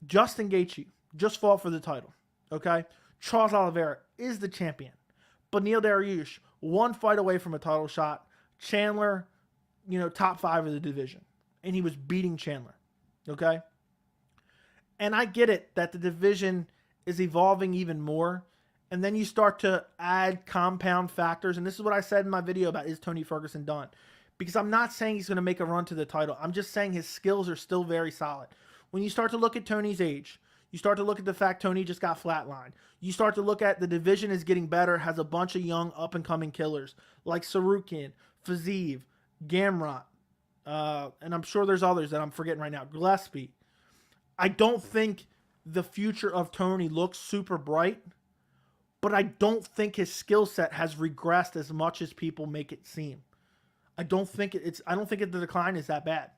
Justin Gaethje just fought for the title. Okay? Charles Oliveira is the champion. Beneil Dariush, one fight away from a title shot. Chandler, top 5 of the division. And he was beating Chandler. Okay? And I get it that the division is evolving even more. And then you start to add compound factors. And this is what I said in my video about is Tony Ferguson done? Because I'm not saying he's going to make a run to the title. I'm just saying his skills are still very solid. When you start to look at Tony's age, you start to look at the fact Tony just got flatlined. You start to look at the division is getting better, has a bunch of young up-and-coming killers like Sarukian, Fazeev, Gamrot, and I'm sure there's others that I'm forgetting right now. Gillespie. I don't think the future of Tony looks super bright, but I don't think his skill set has regressed as much as people make it seem. I don't think the decline is that bad.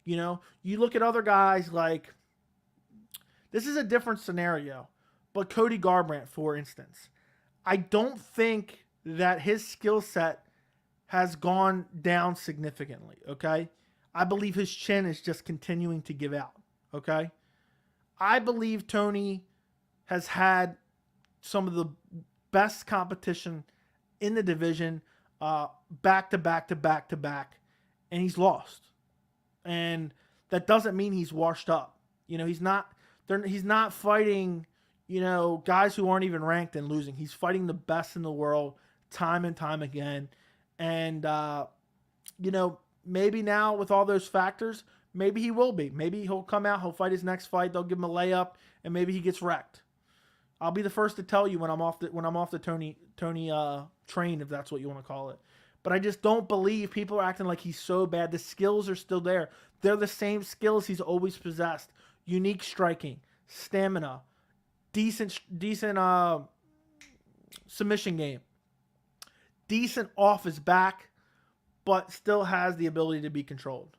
You look at other guys like, this is a different scenario, but Cody Garbrandt, for instance, I don't think that his skill set has gone down significantly, okay? I believe his chin is just continuing to give out, okay? I believe Tony has had some of the best competition in the division back to back to back to back, and he's lost. And that doesn't mean he's washed up. He's not fighting, guys who aren't even ranked and losing. He's fighting the best in the world time and time again. And, maybe now with all those factors, maybe he will be. Maybe he'll come out, he'll fight his next fight, they'll give him a layup, and maybe he gets wrecked. I'll be the first to tell you when I'm off the Tony train, if that's what you want to call it. But I just don't believe people are acting like he's so bad. The skills are still there. They're the same skills he's always possessed. Unique striking, stamina, decent submission game, decent off his back, but still has the ability to be controlled.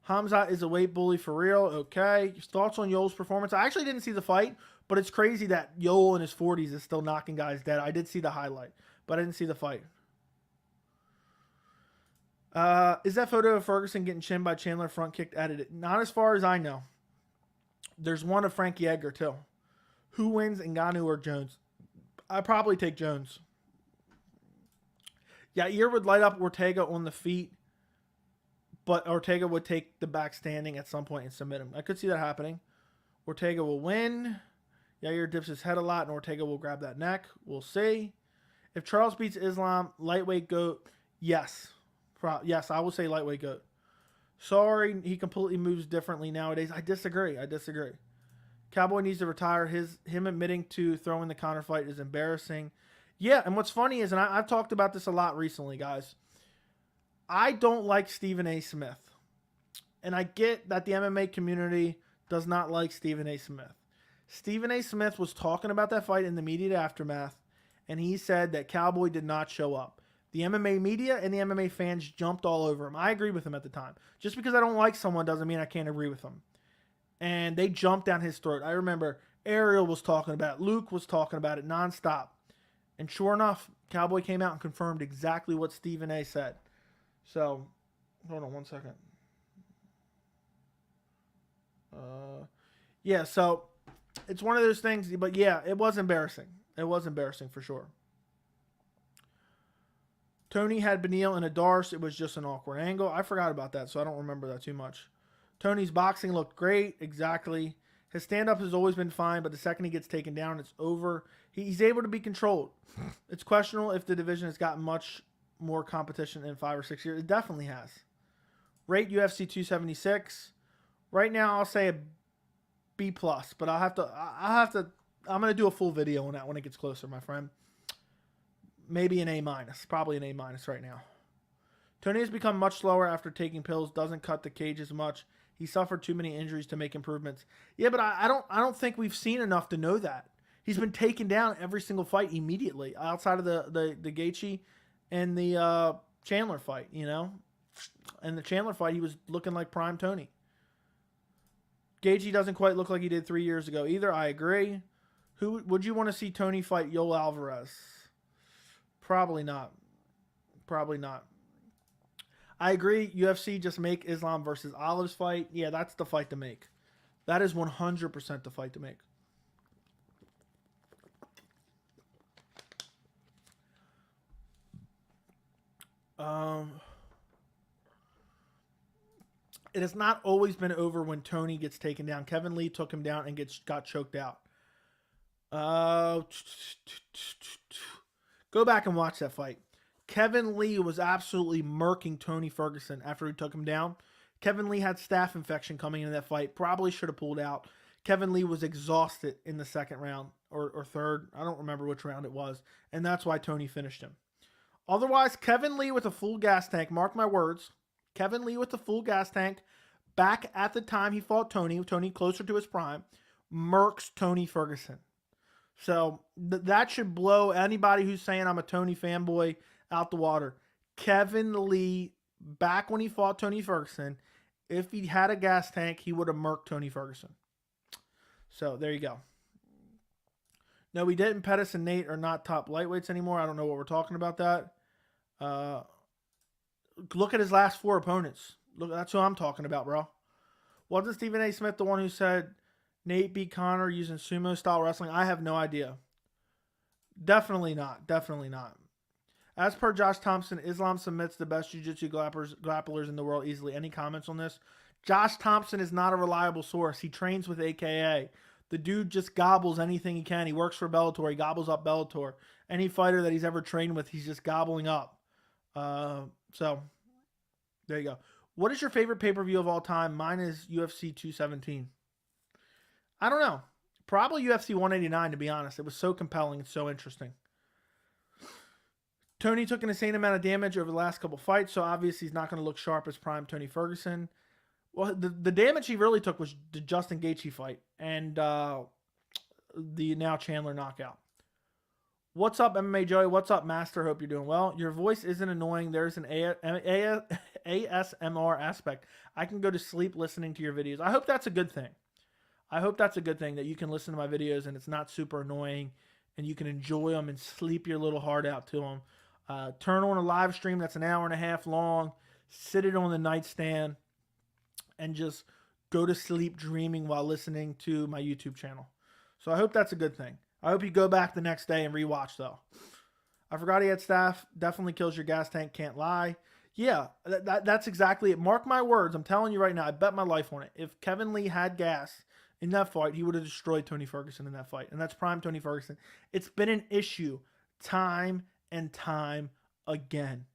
Hamzat is a weight bully for real. Okay. Thoughts on Yoel's performance? I actually didn't see the fight, but it's crazy that Yoel in his 40s is still knocking guys dead. I did see the highlight, but I didn't see the fight. Is that photo of Ferguson getting chinned by Chandler front kicked edited? Not as far as I know. There's one of Frankie Edgar, too. Who wins, Ngannou or Jones? I'd probably take Jones. Yair would light up Ortega on the feet, but Ortega would take the back standing at some point and submit him. I could see that happening. Ortega will win. Yair dips his head a lot, and Ortega will grab that neck. We'll see. If Charles beats Islam, lightweight GOAT, yes. Yes, I will say lightweight GOAT. Sorry, he completely moves differently nowadays. I disagree. Cowboy needs to retire. Him admitting to throwing the counterfight is embarrassing. Yeah, and what's funny is, and I've talked about this a lot recently, guys, I don't like Stephen A. Smith. And I get that the MMA community does not like Stephen A. Smith. Stephen A. Smith was talking about that fight in the immediate aftermath, and he said that Cowboy did not show up. The MMA media and the MMA fans jumped all over him. I agree with him at the time. Just because I don't like someone doesn't mean I can't agree with them. And they jumped down his throat. I remember Ariel was talking about it. Luke was talking about it nonstop. And sure enough, Cowboy came out and confirmed exactly what Stephen A. said. So, hold on one second. Yeah, so it's one of those things, but yeah, it was embarrassing. It was embarrassing for sure. Tony had Beneil in a Darce. It was just an awkward angle. I forgot about that, so I don't remember that too much. Tony's boxing looked great. Exactly. His stand-up has always been fine, but the second he gets taken down, it's over. He's able to be controlled. It's questionable if the division has gotten much more competition in 5 or 6 years. It definitely has. Rate UFC 276. Right now, I'll say a B+, but I'm going to do a full video on that when it gets closer, my friend. Maybe an A-, probably an A- right now. Tony has become much slower after taking pills, doesn't cut the cage as much. He suffered too many injuries to make improvements. Yeah, but I don't think we've seen enough to know that. He's been taken down every single fight immediately, outside of the Gaethje and the Chandler fight, you know? And the Chandler fight, he was looking like prime Tony. Gaethje doesn't quite look like he did 3 years ago either. I agree. Who would you want to see Tony fight? Yoel Alvarez? Probably not. Probably not. I agree. UFC just make Islam versus Olive's fight. Yeah, that's the fight to make. That is 100% the fight to make. It has not always been over when Tony gets taken down. Kevin Lee took him down and got choked out. Go back and watch that fight. Kevin Lee was absolutely murking Tony Ferguson after he took him down. Kevin Lee had staph infection coming into that fight. Probably should have pulled out. Kevin Lee was exhausted in the second round or third. I don't remember which round it was. And that's why Tony finished him. Otherwise, Kevin Lee with a full gas tank. Mark my words. Kevin Lee with the full gas tank. Back at the time he fought Tony closer to his prime. Murks Tony Ferguson. So that should blow anybody who's saying I'm a Tony fanboy out the water. Kevin Lee, back when he fought Tony Ferguson, if he had a gas tank, he would have murked Tony Ferguson. So there you go. No, we didn't. Pettis and Nate are not top lightweights anymore. I don't know what we're talking about that. Look at his last 4 opponents. Look, that's who I'm talking about, bro. Wasn't Stephen A. Smith the one who said Nate beat Conor using sumo-style wrestling? I have no idea. Definitely not. Definitely not. As per Josh Thompson, Islam submits the best jiu-jitsu grapplers in the world easily. Any comments on this? Josh Thompson is not a reliable source. He trains with AKA. The dude just gobbles anything he can. He works for Bellator. He gobbles up Bellator. Any fighter that he's ever trained with, he's just gobbling up. So, there you go. What is your favorite pay-per-view of all time? Mine is UFC 217. I don't know. Probably UFC 189, to be honest. It was so compelling and so interesting. Tony took an insane amount of damage over the last couple fights, so obviously he's not going to look sharp as prime Tony Ferguson. Well, the damage he really took was the Justin Gaethje fight and the now Chandler knockout. What's up, MMA Joey? What's up, Master? Hope you're doing well. Your voice isn't annoying. There's an ASMR aspect. I can go to sleep listening to your videos. I hope that's a good thing. I hope that's a good thing, that you can listen to my videos and it's not super annoying and you can enjoy them and sleep your little heart out to them. Turn on a live stream that's an hour and a half long. Sit it on the nightstand and just go to sleep dreaming while listening to my YouTube channel. So I hope that's a good thing. I hope you go back the next day and rewatch, though. I forgot he had staph. Definitely kills your gas tank. Can't lie. Yeah, that's exactly it. Mark my words. I'm telling you right now. I bet my life on it. If Kevin Lee had gas in that fight, he would have destroyed Tony Ferguson in that fight. And that's prime Tony Ferguson. It's been an issue time and time again.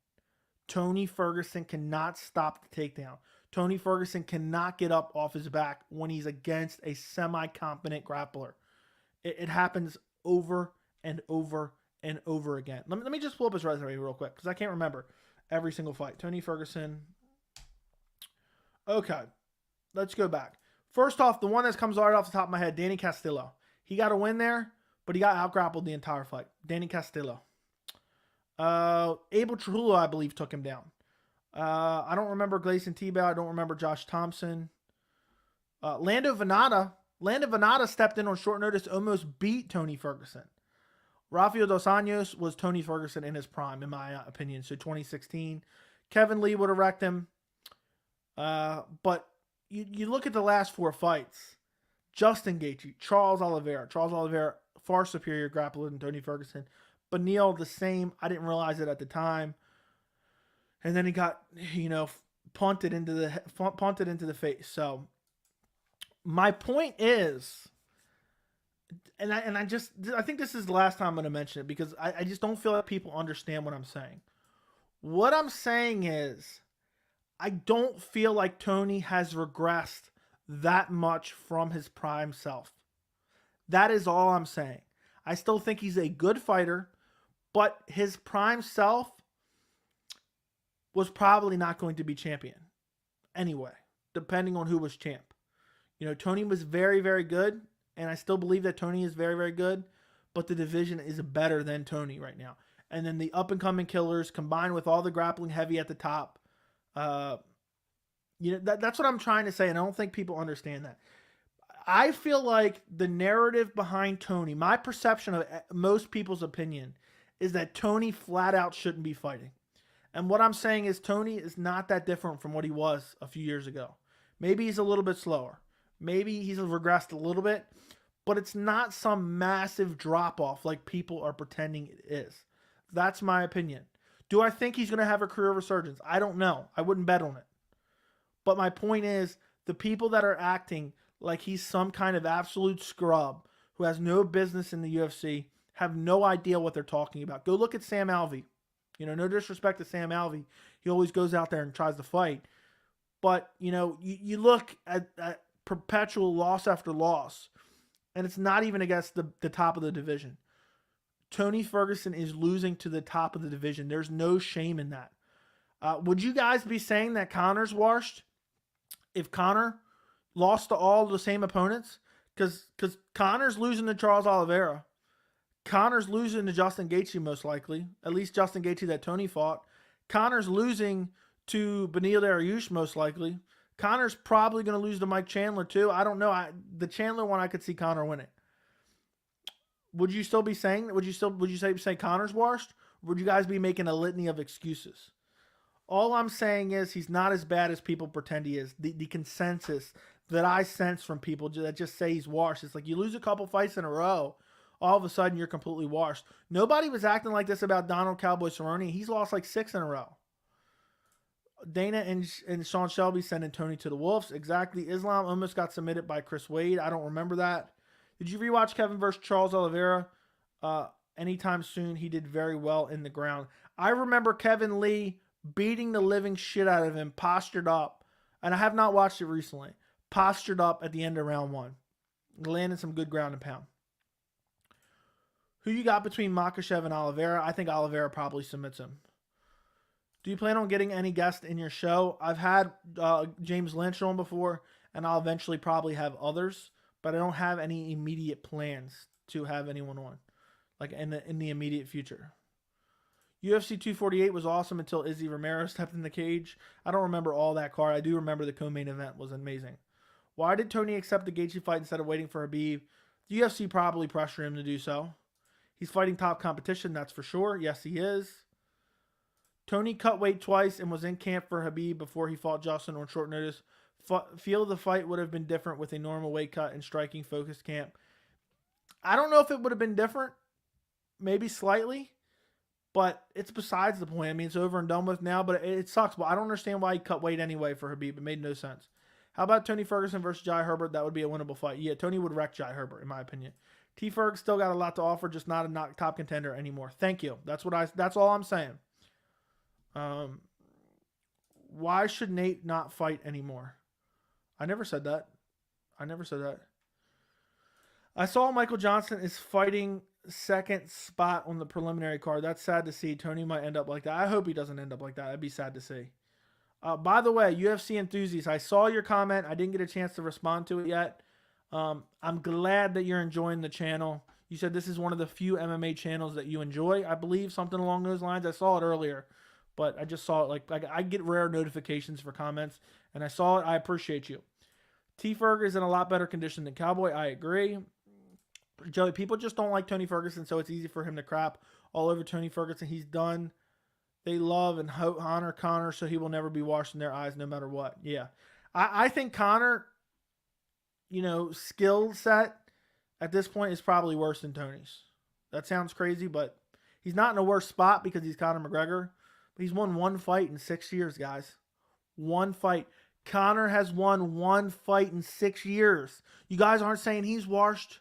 Tony Ferguson cannot stop the takedown. Tony Ferguson cannot get up off his back when he's against a semi-competent grappler. It happens over and over and over again. Let me just pull up his resume real quick because I can't remember every single fight. Tony Ferguson. Okay, let's go back. First off, the one that comes right off the top of my head, Danny Castillo. He got a win there, but he got out-grappled the entire fight. Danny Castillo. Abel Trujillo, I believe, took him down. I don't remember Gleison Tebow. I don't remember Josh Thompson. Lando Venata. Lando Venata stepped in on short notice, almost beat Tony Ferguson. Rafael Dos Anjos was Tony Ferguson in his prime, in my opinion. So 2016. Kevin Lee would have wrecked him. But you look at the last 4 fights. Justin Gaethje, Charles Oliveira. Charles Oliveira, far superior grappler than Tony Ferguson. Beneil, the same. I didn't realize it at the time. And then he got, punted into the face. So my point is, I think this is the last time I'm going to mention it because I just don't feel like people understand what I'm saying. What I'm saying is, I don't feel like Tony has regressed that much from his prime self. That is all I'm saying. I still think he's a good fighter, but his prime self was probably not going to be champion anyway, depending on who was champ. Tony was very, very good, and I still believe that Tony is very, very good, but the division is better than Tony right now. And then the up-and-coming killers combined with all the grappling heavy at the top, that's what I'm trying to say, and I don't think people understand that. I feel like the narrative behind Tony, my perception of most people's opinion, is that Tony flat out shouldn't be fighting. And what I'm saying is Tony is not that different from what he was a few years ago. Maybe he's a little bit slower. Maybe he's regressed a little bit, but it's not some massive drop-off like people are pretending it is. That's my opinion. Do I think he's going to have a career resurgence? I don't know. I wouldn't bet on it. But my point is, the people that are acting like he's some kind of absolute scrub who has no business in the UFC have no idea what they're talking about. Go look at Sam Alvey. No disrespect to Sam Alvey. He always goes out there and tries to fight. But, you look at perpetual loss after loss, and it's not even against the top of the division. Tony Ferguson is losing to the top of the division. There's no shame in that. Would you guys be saying that Conor's washed if Conor lost to all the same opponents? Because Conor's losing to Charles Oliveira. Conor's losing to Justin Gaethje most likely. At least Justin Gaethje that Tony fought. Conor's losing to Beneil Dariush most likely. Conor's probably going to lose to Mike Chandler too. I don't know. The Chandler one I could see Conor winning. Would you still be saying? Would you say Conor's washed? Or would you guys be making a litany of excuses? All I'm saying is he's not as bad as people pretend he is. The consensus that I sense from people that just say he's washed, it's like you lose a couple fights in a row, all of a sudden you're completely washed. Nobody was acting like this about Donald Cowboy Cerrone. He's lost like 6 in a row. Dana and Sean Shelby sending Tony to the Wolves. Exactly. Islam almost got submitted by Chris Wade. I don't remember that. Did you rewatch Kevin versus Charles Oliveira? Anytime soon. He did very well in the ground. I remember Kevin Lee beating the living shit out of him, postured up. And I have not watched it recently. Postured up at the end of round 1. Landing some good ground and pound. Who you got between Makhachev and Oliveira? I think Oliveira probably submits him. Do you plan on getting any guests in your show? I've had James Lynch on before, and I'll eventually probably have others, but I don't have any immediate plans to have anyone on, like in the immediate future. UFC 248 was awesome until Izzy Romero stepped in the cage. I don't remember all that card. I do remember the co-main event was amazing. Why did Tony accept the Gaethje fight instead of waiting for Habib? The UFC probably pressured him to do so. He's fighting top competition, that's for sure. Yes, he is. Tony cut weight twice and was in camp for Habib before he fought Justin on short notice. Feel the fight would have been different with a normal weight cut and striking focused camp. I don't know if it would have been different. Maybe slightly. But it's besides the point. I mean, it's over and done with now, but it sucks. But I don't understand why he cut weight anyway for Habib. It made no sense. How about Tony Ferguson versus Jay Herbert? That would be a winnable fight. Yeah, Tony would wreck Jay Herbert, in my opinion. T. Ferg still got a lot to offer, just not a top contender anymore. Thank you. That's all I'm saying. Why should Nate not fight anymore? I never said that. I saw Michael Johnson is fighting second spot on the preliminary card. That's sad to see. Tony might end up like that. I hope he doesn't end up like that. That'd be sad to see. By the way, UFC enthusiasts, I saw your comment. I didn't get a chance to respond to it yet. I'm glad that you're enjoying the channel. You said this is one of the few MMA channels that you enjoy. I believe something along those lines. I saw it earlier, but I just saw it. Like I get rare notifications for comments, and I saw it. I appreciate you. T. Ferg is in a lot better condition than Cowboy. I agree. Joey, people just don't like Tony Ferguson, so it's easy for him to crap all over Tony Ferguson. He's done They love and honor Conor, so he will never be washed in their eyes no matter what. Yeah. I think Conor, skill set at this point is probably worse than Tony's. That sounds crazy, but he's not in a worse spot because he's Conor McGregor. But he's won one fight in 6 years, guys. One fight. Conor has won one fight in 6 years. You guys aren't saying he's washed.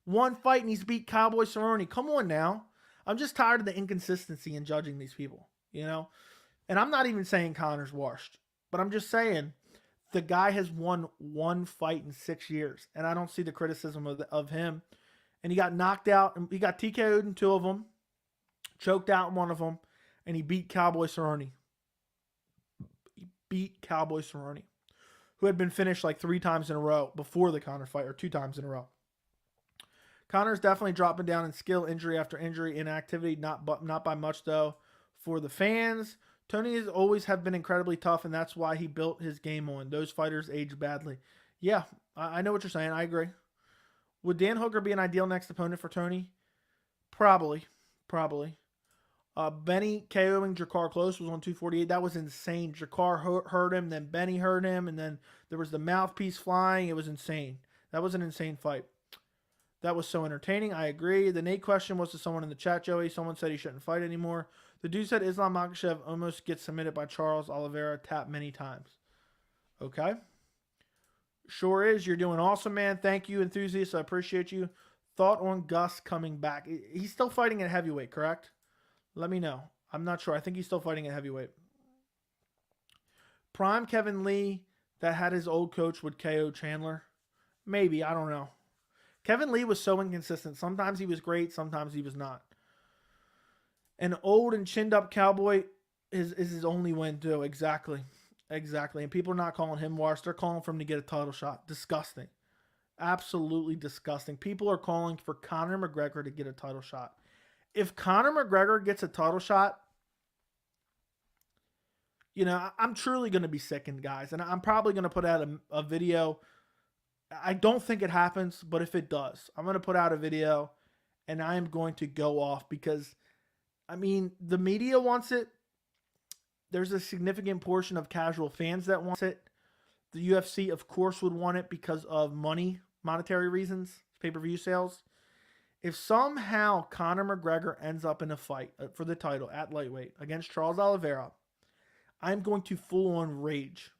One fight and he's beat Cowboy Cerrone. Come on now. I'm just tired of the inconsistency in judging these people, And I'm not even saying Conor's washed. But I'm just saying the guy has won one fight in 6 years. And I don't see the criticism of him. And he got knocked out. He got TKO'd in 2 of them. Choked out in 1 of them. And he beat Cowboy Cerrone. Who had been finished like 3 times in a row before the Conor fight, or 2 times in a row. Conor's definitely dropping down in skill, injury after injury, inactivity, not by much though. For the fans, Tony has always have been incredibly tough, and that's why he built his game on. Those fighters age badly. Yeah, I know what you're saying. I agree. Would Dan Hooker be an ideal next opponent for Tony? Probably. Benny KOing Jakar Close was on 248. That was insane. Jakar hurt him, then Benny hurt him, and then there was the mouthpiece flying. It was insane. That was an insane fight. That was so entertaining. I agree. The Nate question was to someone in the chat, Joey. Someone said he shouldn't fight anymore. The dude said Islam Makhachev almost gets submitted by Charles Oliveira, tapped many times. Okay. Sure is. You're doing awesome, man. Thank you, enthusiasts. I appreciate you. Thought on Gus coming back. He's still fighting at heavyweight, correct? Let me know. I'm not sure. I think he's still fighting at heavyweight. Prime Kevin Lee that had his old coach would KO Chandler. Maybe. I don't know. Kevin Lee was so inconsistent. Sometimes he was great. Sometimes he was not. An old and chinned up Cowboy is his only win too. Exactly. And people are not calling him washed. They're calling for him to get a title shot. Disgusting. Absolutely disgusting. People are calling for Conor McGregor to get a title shot. If Conor McGregor gets a title shot, I'm truly going to be sickened, guys. And I'm probably going to put out a video. I don't think it happens, but if it does, I'm going to put out a video and I am going to go off because, the media wants it. There's a significant portion of casual fans that wants it. The UFC, of course, would want it because of monetary reasons, pay-per-view sales. If somehow Conor McGregor ends up in a fight for the title at lightweight against Charles Oliveira, I'm going to full-on rage.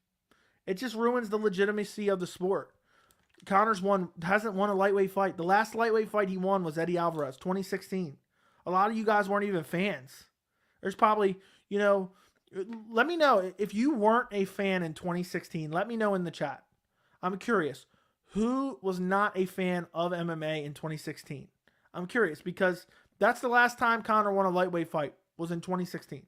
It just ruins the legitimacy of the sport. Conor's hasn't won a lightweight fight. The last lightweight fight he won was Eddie Alvarez, 2016. A lot of you guys weren't even fans. There's probably, let me know if you weren't a fan in 2016. Let me know in the chat. I'm curious. Who was not a fan of MMA in 2016? I'm curious because that's the last time Conor won a lightweight fight was in 2016.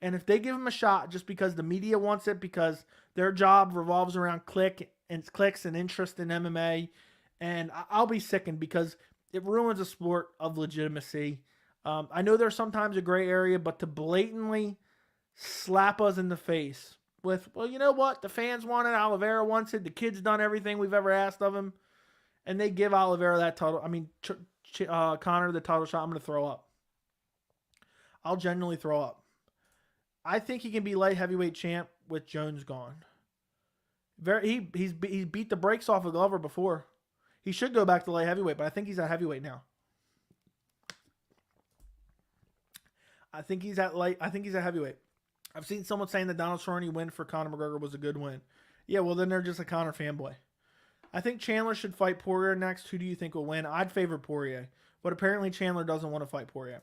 And if they give him a shot just because the media wants it, because their job revolves around clicks and interest in MMA, and I'll be sickened because it ruins a sport of legitimacy. I know there's sometimes a gray area, but to blatantly slap us in the face with, well, you know what? The fans want it. Oliveira wants it. The kid's done everything we've ever asked of him. And they give Oliveira that title. Conor the title shot. I'm going to throw up. I'll genuinely throw up. I think he can be light heavyweight champ with Jones gone. He's beat the brakes off of Glover before. He should go back to light heavyweight, but I think he's at heavyweight now. I think he's at heavyweight. I've seen someone saying that Donald Cerrone win for Conor McGregor was a good win. Yeah, well, then they're just a Conor fanboy. I think Chandler should fight Poirier next. Who do you think will win? I'd favor Poirier, but apparently Chandler doesn't want to fight Poirier.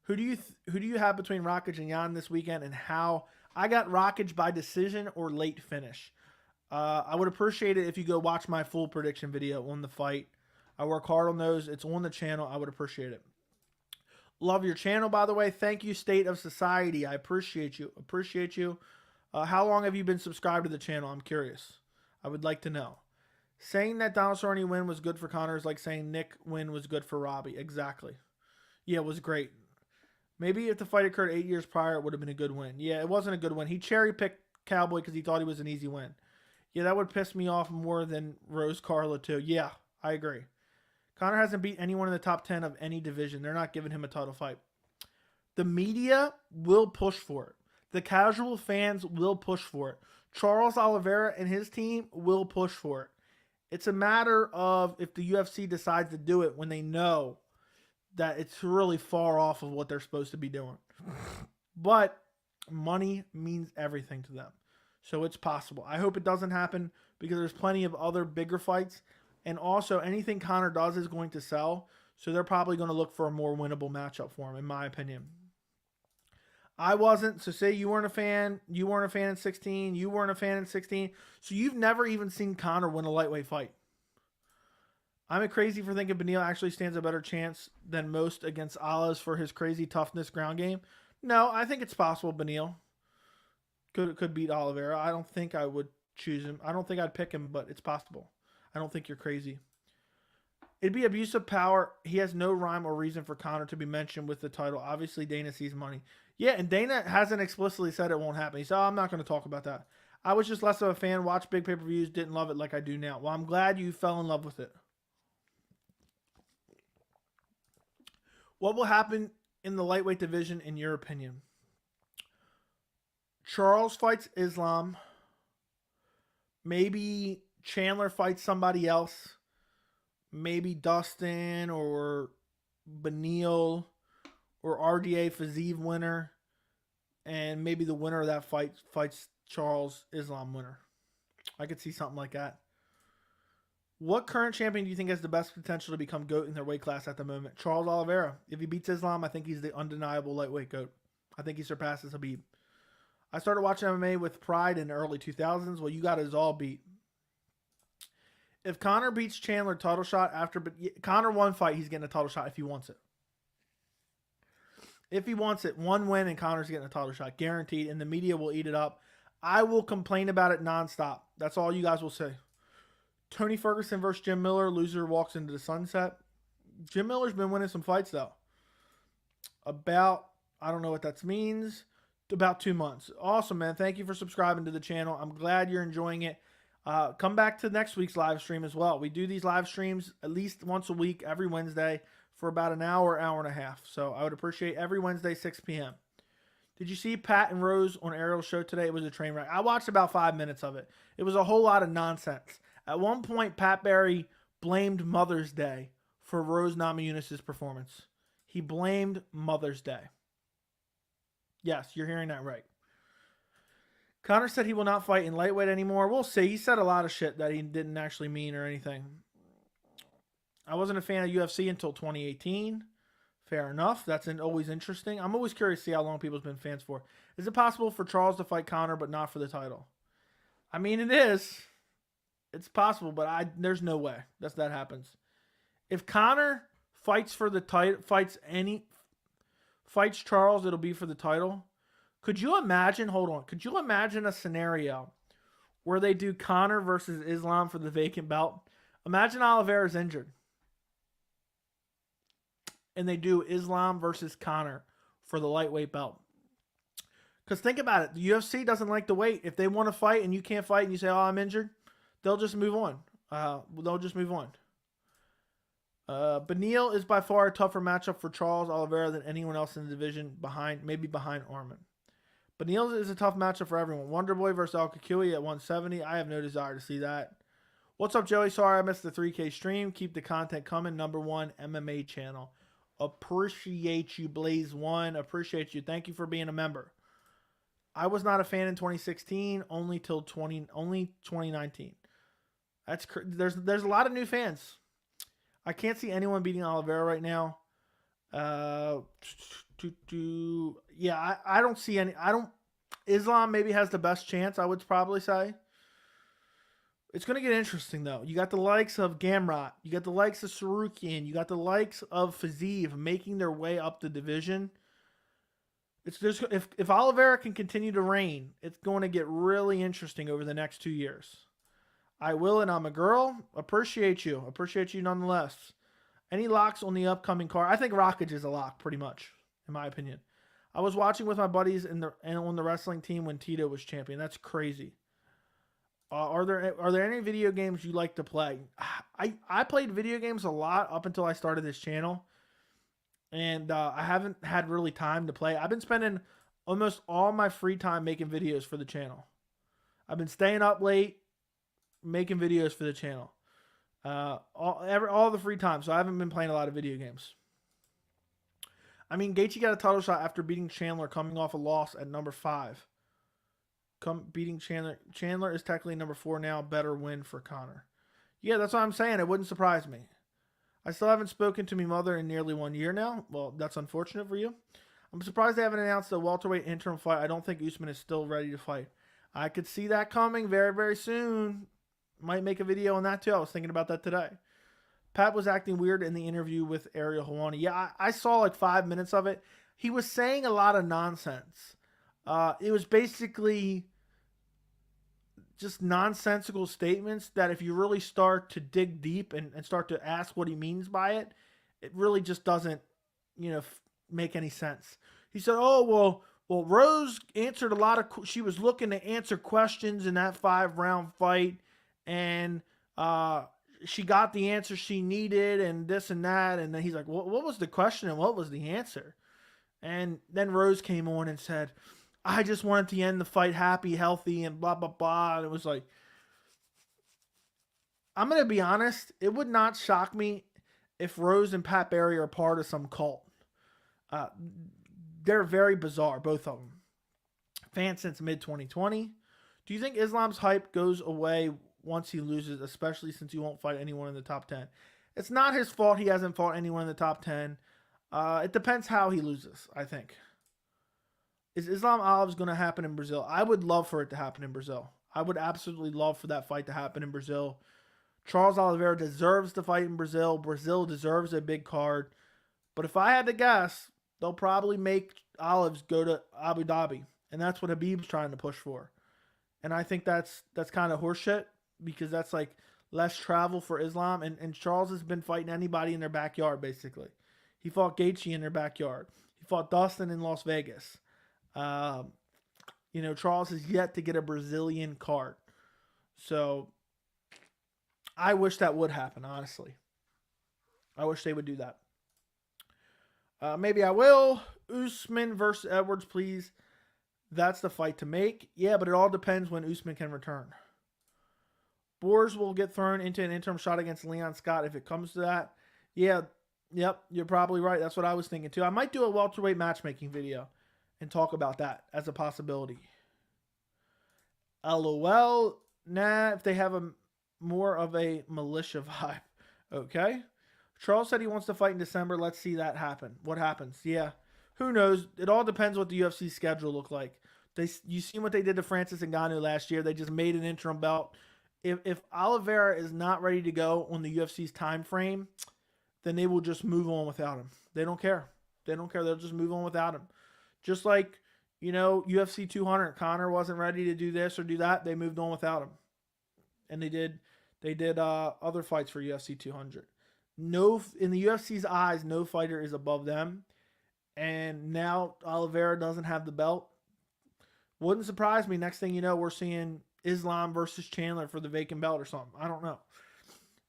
Who do you have between Rakic and Jan this weekend, and how? I got Rakic by decision or late finish. I would appreciate it if you go watch my full prediction video on the fight. I work hard on those. It's on the channel. I would appreciate it. Love your channel, by the way. Thank you, State of Society. I appreciate you. How long have you been subscribed to the channel? I'm curious. I would like to know. Saying that Donald Cerrone win was good for Conor is like saying Nick win was good for Robbie. Exactly. Yeah, it was great. Maybe if the fight occurred 8 years prior, it would have been a good win. Yeah, it wasn't a good win. He cherry-picked Cowboy because he thought he was an easy win. Yeah, that would piss me off more than Rose Carla, too. Yeah, I agree. Conor hasn't beat anyone in the top 10 of any division. They're not giving him a title fight. The media will push for it. The casual fans will push for it. Charles Oliveira and his team will push for it. It's a matter of if the UFC decides to do it when they know that it's really far off of what they're supposed to be doing. But money means everything to them. So it's possible. I hope it doesn't happen because there's plenty of other bigger fights. And also, anything Conor does is going to sell. So they're probably going to look for a more winnable matchup for him, in my opinion. I wasn't. So say you weren't a fan. You weren't a fan in 16. You weren't a fan in 16. So you've never even seen Conor win a lightweight fight. I'm crazy for thinking Beneil actually stands a better chance than most against Aloe for his crazy toughness ground game. No, I think it's possible Beneil could beat Oliveira. I don't think I would choose him. I don't think I'd pick him, but it's possible. I don't think you're crazy. It'd be abuse of power. He has no rhyme or reason for Conor to be mentioned with the title. Obviously, Dana sees money. Yeah, and Dana hasn't explicitly said it won't happen. He said, I'm not going to talk about that. I was just less of a fan, watched big pay-per-views, didn't love it like I do now. Well, I'm glad you fell in love with it. What will happen in the lightweight division, in your opinion? Charles fights Islam. Maybe Chandler fights somebody else. Maybe Dustin or Beneil or RDA Fiziev winner. And maybe the winner of that fight fights Charles Islam winner. I could see something like that. What current champion do you think has the best potential to become GOAT in their weight class at the moment? Charles Oliveira. If he beats Islam, I think he's the undeniable lightweight GOAT. I think he surpasses Khabib. I started watching MMA with pride in the early 2000s. Well, you got his all beat. If Conor beats Chandler title shot after... Conor one fight, he's getting a title shot if he wants it. If he wants it, one win and Conor's getting a title shot. Guaranteed. And the media will eat it up. I will complain about it nonstop. That's all you guys will say. Tony Ferguson versus Jim Miller. Loser walks into the sunset. Jim Miller's been winning some fights, though. I don't know what that means. About 2 months. Awesome, man. Thank you for subscribing to the channel. I'm glad you're enjoying it. Come back to next week's live stream as well. We do these live streams at least once a week, every Wednesday, for about an hour, hour and a half. So I would appreciate every Wednesday, 6 p.m. Did you see Pat and Rose on Ariel's show today? It was a train wreck. I watched about 5 minutes of it. It was a whole lot of nonsense. At one point, Pat Barry blamed Mother's Day for Rose Namajunas' performance. He blamed Mother's Day. Yes, you're hearing that right. Conor said he will not fight in lightweight anymore. We'll see. He said a lot of shit that he didn't actually mean or anything. I wasn't a fan of UFC until 2018. Fair enough. That's always interesting. I'm always curious to see how long people's been fans for. Is it possible for Charles to fight Conor but not for the title? I mean, it is. It's possible, but there's no way that happens. If Conor fights for the title, fights Charles, it'll be for the title. Could you imagine, could you imagine a scenario where they do Conor versus Islam for the vacant belt? Imagine Oliveira's injured. And they do Islam versus Conor for the lightweight belt. Because think about it. The UFC doesn't like to wait. If they want to fight and you can't fight and you say, oh, I'm injured, they'll just move on. Beneil is by far a tougher matchup for Charles Oliveira than anyone else in the division, maybe behind Arman. Beneil is a tough matchup for everyone. Wonderboy versus Al-Kakui at 170. I have no desire to see that. What's up, Joey? Sorry I missed the 3K stream. Keep the content coming. #1 MMA channel. Appreciate you, Blaze1. Appreciate you. Thank you for being a member. I was not a fan in 2016, only 2019. There's a lot of new fans. I can't see anyone beating Oliveira right now. Yeah, I don't see any. Islam maybe has the best chance, I would probably say. It's going to get interesting, though. You got the likes of Gamrot. You got the likes of Sarukian. You got the likes of Fiziev making their way up the division. If Oliveira can continue to reign, it's going to get really interesting over the next 2 years. I will, and I'm a girl. Appreciate you. Appreciate you nonetheless. Any locks on the upcoming card? I think Rockage is a lock, pretty much, in my opinion. I was watching with my buddies and on the wrestling team when Tito was champion. That's crazy. Are there any video games you like to play? I played video games a lot up until I started this channel. and I haven't had really time to play. I've been spending almost all my free time making videos for the channel. I've been staying up late making videos for the channel. All the free time, so I haven't been playing a lot of video games. I mean, Gaethje got a title shot after beating Chandler, coming off a loss at number 5. Beating Chandler. Chandler is technically number 4 now. Better win for Connor. Yeah, that's what I'm saying. It wouldn't surprise me. I still haven't spoken to my mother in nearly 1 year now. Well, that's unfortunate for you. I'm surprised they haven't announced the welterweight interim fight. I don't think Usman is still ready to fight. I could see that coming very, very soon. Might make a video on that too. I was thinking about that today. Pat was acting weird in the interview with Ariel Helwani. Yeah, I saw like 5 minutes of it. He was saying a lot of nonsense. It was basically just nonsensical statements that if you really start to dig deep and start to ask what he means by it, it really just doesn't, make any sense. He said, well, Rose answered a lot of, she was looking to answer questions in that 5-round fight, and she got the answer she needed and this and that. And then he's like, what was the question and what was the answer? And then Rose came on and said, I just wanted to end the fight happy, healthy, and blah, blah, blah. And it was like, I'm going to be honest. It would not shock me if Rose and Pat Barry are part of some cult. They're very bizarre, both of them. Fans since mid-2020. Do you think Islam's hype goes away once he loses, especially since he won't fight anyone in the top 10? It's not his fault he hasn't fought anyone in the top 10. It depends how he loses, I think. Is Islam Olive's going to happen in Brazil? I would love for it to happen in Brazil. I would absolutely love for that fight to happen in Brazil. Charles Oliveira deserves to fight in Brazil. Brazil deserves a big card. But if I had to guess, they'll probably make Olives go to Abu Dhabi. And that's what Habib's trying to push for. And I think that's kind of horseshit, because that's like less travel for Islam. And Charles has been fighting anybody in their backyard, basically. He fought Gaethje in their backyard. He fought Dustin in Las Vegas. Charles has yet to get a Brazilian card. So I wish that would happen, honestly. I wish they would do that. Maybe I will. Usman versus Edwards, please. That's the fight to make. Yeah, but it all depends when Usman can return. Boers will get thrown into an interim shot against Leon Scott if it comes to that. Yeah, yep, you're probably right. That's what I was thinking too. I might do a welterweight matchmaking video and talk about that as a possibility. LOL. Nah, if they have more of a militia vibe. Okay. Charles said he wants to fight in December. Let's see that happen. What happens? Yeah. Who knows? It all depends what the UFC schedule look like. You seen what they did to Francis Ngannou last year. They just made an interim belt. If Oliveira is not ready to go on the UFC's time frame, then they will just move on without him. They don't care. They don't care. They'll just move on without him. Just like, UFC 200, Conor wasn't ready to do this or do that. They moved on without him. And they did other fights for UFC 200. In the UFC's eyes, no fighter is above them. And now Oliveira doesn't have the belt. Wouldn't surprise me. Next thing you know, we're seeing Islam versus Chandler for the vacant belt or something. I don't know.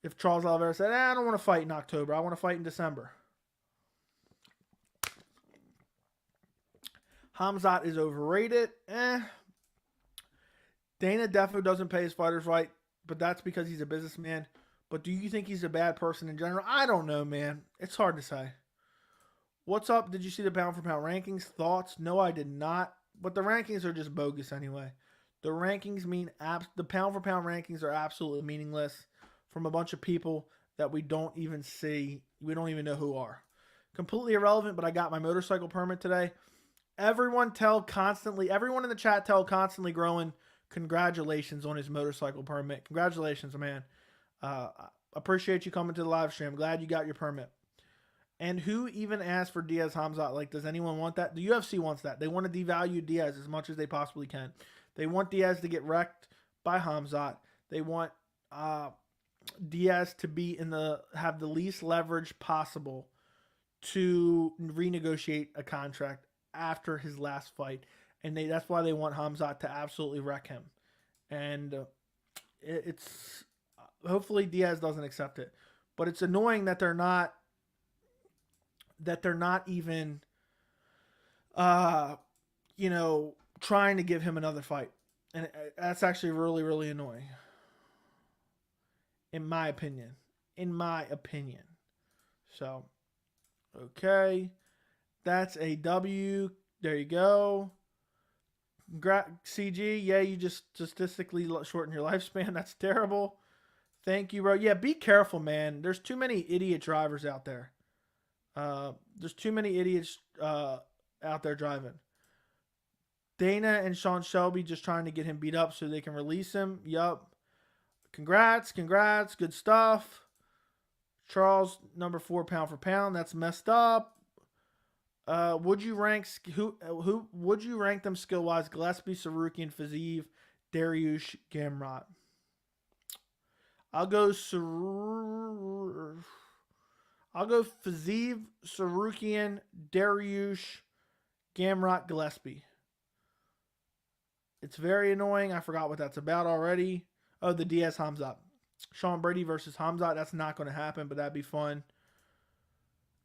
If Charles Oliveira said, I don't want to fight in October. I want to fight in December. Khamzat is overrated. Dana definitely doesn't pay his fighters right, but that's because he's a businessman. But do you think he's a bad person in general? I don't know, man. It's hard to say. What's up? Did you see the pound for pound rankings? Thoughts? No, I did not. But the rankings are just bogus anyway. The rankings mean the pound for pound rankings are absolutely meaningless from a bunch of people that we don't even see. We don't even know who are. Completely irrelevant, but I got my motorcycle permit today. Everyone in the chat tell Constantly Growing congratulations on his motorcycle permit. Congratulations, man. Appreciate you coming to the live stream. Glad you got your permit. And who even asked for Diaz Khamzat? Like, does anyone want that? The UFC wants that. They want to devalue Diaz as much as they possibly can. They want Diaz to get wrecked by Khamzat. They want Diaz to have the least leverage possible to renegotiate a contract after his last fight. And that's why they want Khamzat to absolutely wreck him. And it's hopefully Diaz doesn't accept it. But it's annoying that they're not that they're not even, trying to give him another fight. And that's actually really, really annoying. In my opinion. So, okay. That's a W. There you go. CG, yeah, you just statistically shorten your lifespan. That's terrible. Thank you, bro. Yeah, be careful, man. There's too many idiot drivers out there. There's too many idiots out there driving. Dana and Sean Shelby just trying to get him beat up so they can release him. Yup. Congrats. Good stuff. Charles, number 4 pound for pound. That's messed up. Would you rank them skill wise? Gillespie, Sarukian, Fiziev, Dariush, Gamrot. I'll go Fiziev, Sarukian, Dariush, Gamrot, Gillespie. It's very annoying. I forgot what that's about already. Oh, the Diaz Hamzat. Sean Brady versus Hamzat. That's not going to happen, but that'd be fun.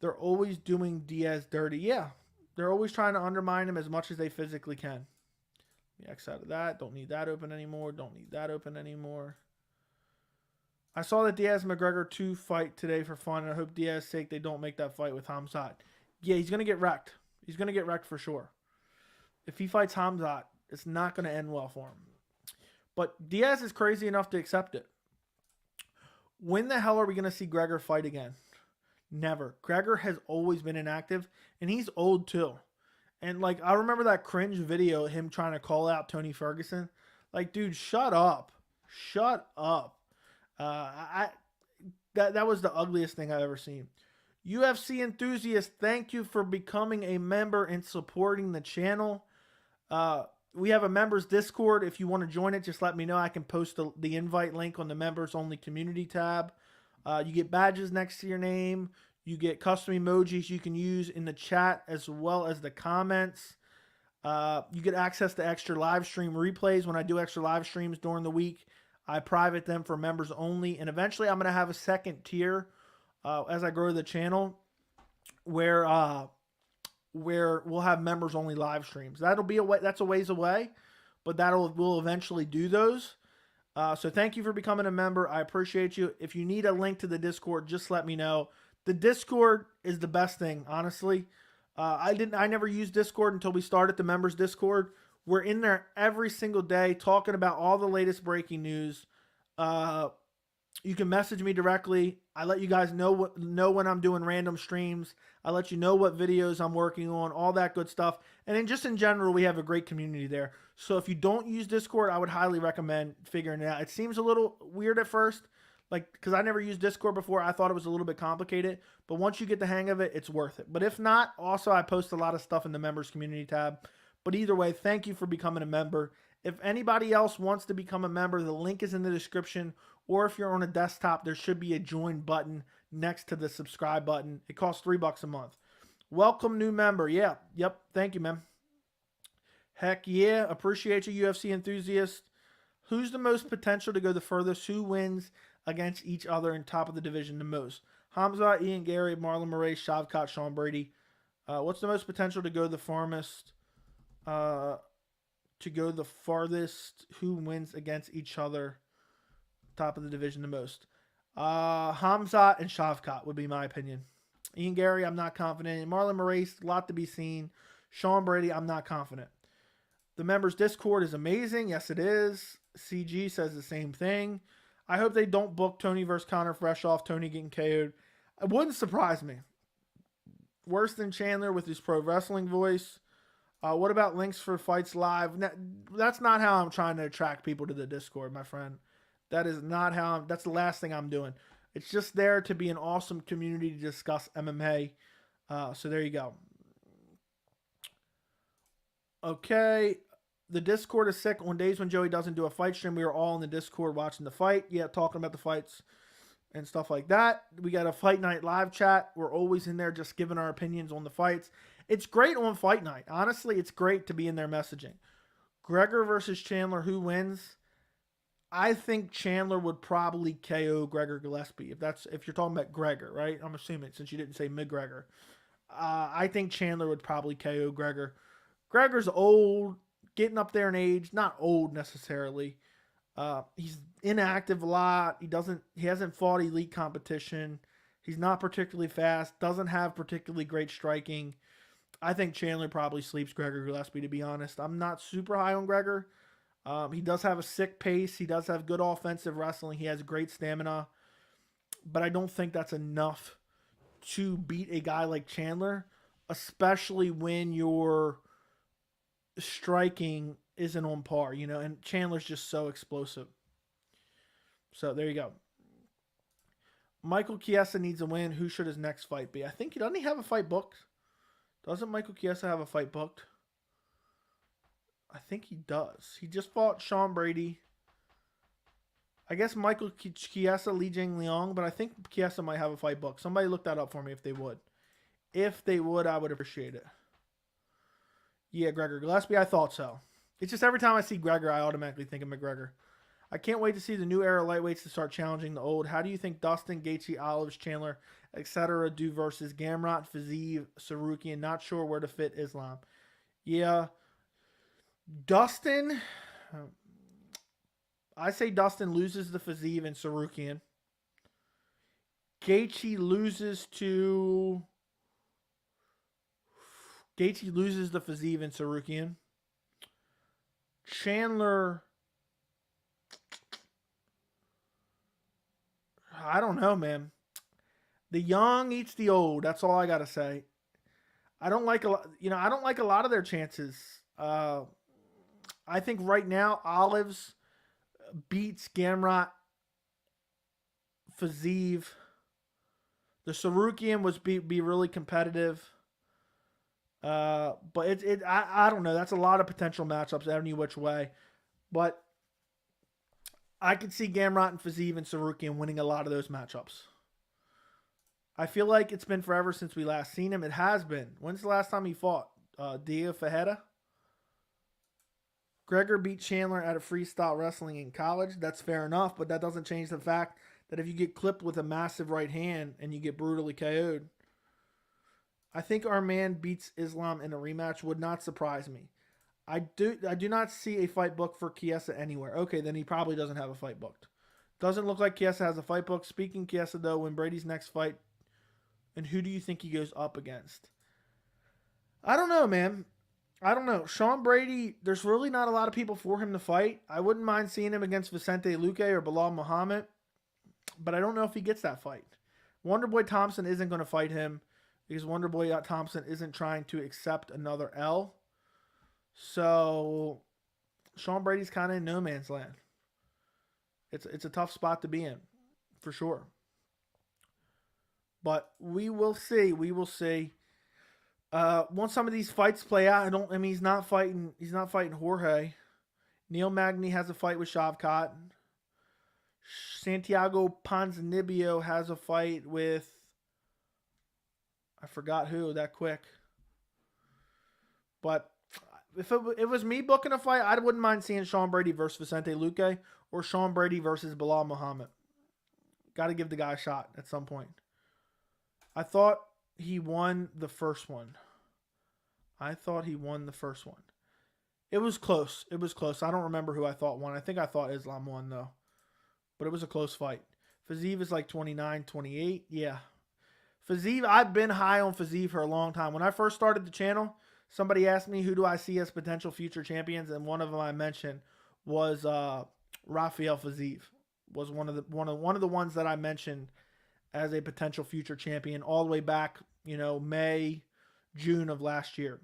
They're always doing Diaz dirty. Yeah, they're always trying to undermine him as much as they physically can. Let me X out of that. Don't need that open anymore. I saw the Diaz-McGregor 2 fight today for fun, and I hope Diaz's sake they don't make that fight with Hamzat. Yeah, he's going to get wrecked. He's going to get wrecked for sure. If he fights Hamzat, it's not going to end well for him. But Diaz is crazy enough to accept it. When the hell are we going to see Gregor fight again? Never. Gregor has always been inactive, and he's old too. And like, I remember that cringe video of him trying to call out Tony Ferguson. Like, dude, shut up. That was the ugliest thing I've ever seen. UFC enthusiasts, thank you for becoming a member and supporting the channel. We have a members Discord. If you want to join it, just let me know. I can post the invite link on the members only community tab. You get badges next to your name. You get custom emojis you can use in the chat as well as the comments. You get access to extra live stream replays. When I do extra live streams during the week, I private them for members only. And eventually I'm going to have a second tier as I grow the channel where we'll have members only live streams. That's a ways away, but we'll eventually do those. So thank you for becoming a member. I appreciate you. If you need a link to the Discord, just let me know. The Discord is the best thing, honestly. I never used Discord until we started the members Discord. We're in there every single day talking about all the latest breaking news. You can message me directly. I let you guys know when I'm doing random streams. I let you know what videos I'm working on, all that good stuff. And then just in general, we have a great community there. So if you don't use Discord, I would highly recommend figuring it out. It seems a little weird at first, because I never used Discord before. I thought it was a little bit complicated. But once you get the hang of it, it's worth it. But if not, also I post a lot of stuff in the members community tab. But either way, thank you for becoming a member. If anybody else wants to become a member, the link is in the description. Or if you're on a desktop, there should be a join button next to the subscribe button. It costs $3 a month. Welcome, new member. Yeah. Yep. Thank you, man. Heck yeah. Appreciate you, UFC enthusiast. Who's the most potential to go the furthest? Who wins against each other in top of the division the most? Hamza, Ian Gary, Marlon Moraes, Shavkat, Sean Brady. What's the most potential to go the farthest? Who wins against each other? Top of the division the most. Hamzat and Shavkat would be my opinion. Ian Gary, I'm not confident. Marlon Moraes, a lot to be seen. Sean Brady, I'm not confident. The members Discord is amazing. Yes, it is. CG says the same thing. I hope they don't book Tony versus Conor fresh off Tony getting KO'd. It wouldn't surprise me. Worse than Chandler with his pro wrestling voice. What about links for fights live? That's not how I'm trying to attract people to the Discord, my friend. That is not how that's the last thing I'm doing. It's just there to be an awesome community to discuss MMA. So there you go. Okay. The Discord is sick. On days when Joey doesn't do a fight stream, we are all in the Discord watching the fight. Yeah, talking about the fights and stuff like that. We got a fight night live chat. We're always in there just giving our opinions on the fights. It's great on fight night. Honestly, it's great to be in there messaging. Gregor versus Chandler, who wins? I think Chandler would probably KO Gregor Gillespie if you're talking about Gregor, right? I'm assuming since you didn't say McGregor. I think Chandler would probably KO Gregor. Gregor's old, getting up there in age. Not old necessarily. He's inactive a lot. He hasn't fought elite competition. He's not particularly fast. Doesn't have particularly great striking. I think Chandler probably sleeps Gregor Gillespie, to be honest. I'm not super high on Gregor. He does have a sick pace. He does have good offensive wrestling. He has great stamina. But I don't think that's enough to beat a guy like Chandler, especially when your striking isn't on par, and Chandler's just so explosive. So there you go. Michael Chiesa needs a win. Who should his next fight be? I think doesn't he have a fight booked? Doesn't Michael Chiesa have a fight booked? I think he does. He just fought Sean Brady. I guess Michael Chiesa, Li Jing Liang, but I think Chiesa might have a fight booked. Somebody look that up for me if they would. If they would, I would appreciate it. Yeah, Gregor Gillespie, I thought so. It's just every time I see Gregor, I automatically think of McGregor. I can't wait to see the new era lightweights to start challenging the old. How do you think Dustin, Gaethje, Olives, Chandler, etc. do versus Gamrot, Fiziev, Sarukian? Not sure where to fit Islam. Yeah. Dustin, I say Dustin loses the Fiziev and Sarukian. Gaethje loses the Fiziev and Sarukian. Chandler, I don't know, man. The young eats the old. That's all I gotta say. I don't like a lot of their chances. I think right now Olives beats Gamrot, Fiziev. The Sarukian was be really competitive. But I don't know. That's a lot of potential matchups any which way. But I could see Gamrot and Fiziev and Sarukian winning a lot of those matchups. I feel like it's been forever since we last seen him. It has been. When's the last time he fought? Dia Fajeda? Gregor beat Chandler at a freestyle wrestling in college. That's fair enough, but that doesn't change the fact that if you get clipped with a massive right hand and you get brutally KO'd, I think our man beats Islam in a rematch. Would not surprise me. I do not see a fight booked for Chiesa anywhere. Okay, then he probably doesn't have a fight booked. Doesn't look like Chiesa has a fight booked. Speaking Chiesa, though, when Brady's next fight, and who do you think he goes up against? I don't know, man. I don't know. Sean Brady, there's really not a lot of people for him to fight. I wouldn't mind seeing him against Vicente Luque or Bilal Muhammad, but I don't know if he gets that fight. Wonderboy Thompson isn't going to fight him because Wonderboy Thompson isn't trying to accept another L. So Sean Brady's kind of in no man's land. It's a tough spot to be in, for sure. But we will see. We will see. Once some of these fights play out, he's not fighting Jorge. Neil Magny has a fight with Shavkat. Santiago Ponzinibbio has a fight with, I forgot who that quick. But if it was me booking a fight, I wouldn't mind seeing Sean Brady versus Vicente Luque or Sean Brady versus Bilal Muhammad. Got to give the guy a shot at some point. I thought he won the first one. It was close. I don't remember who I thought won. I think I thought Islam won, though. But it was a close fight. Fiziev is like 29, 28. Yeah. Fiziev, I've been high on Fiziev for a long time. When I first started the channel, somebody asked me who do I see as potential future champions, and one of them I mentioned was Rafael Fiziev. Was one of the ones that I mentioned as a potential future champion all the way back, May, June of last year.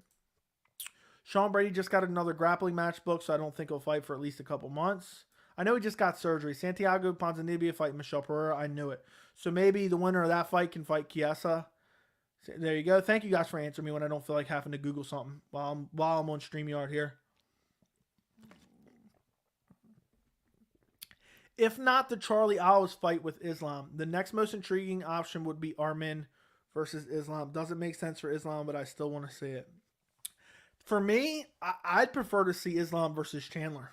Sean Brady just got another grappling match booked, so I don't think he'll fight for at least a couple months. I know he just got surgery. Santiago Ponzinibbio fighting Michelle Pereira. I knew it. So maybe the winner of that fight can fight Chiesa. There you go. Thank you guys for answering me when I don't feel like having to Google something while I'm on StreamYard here. If not the Charlie Olives fight with Islam, the next most intriguing option would be Armin versus Islam. Doesn't make sense for Islam, but I still want to see it. For me, I'd prefer to see Islam versus Chandler.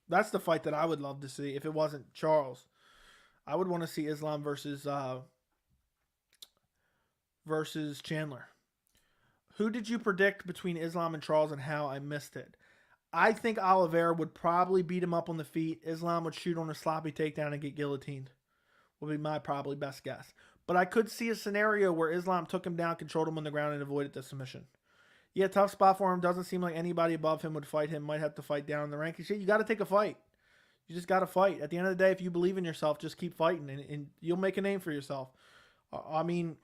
That's the fight that I would love to see if it wasn't Charles. I would want to see Islam versus Chandler. Who did you predict between Islam and Charles and how? I missed it. I think Oliveira would probably beat him up on the feet. Islam would shoot on a sloppy takedown and get guillotined. Would be my probably best guess. But I could see a scenario where Islam took him down, controlled him on the ground, and avoided the submission. Yeah, tough spot for him. Doesn't seem like anybody above him would fight him. Might have to fight down in the rankings. You got to take a fight. You just got to fight. At the end of the day, if you believe in yourself, just keep fighting, and you'll make a name for yourself. I mean,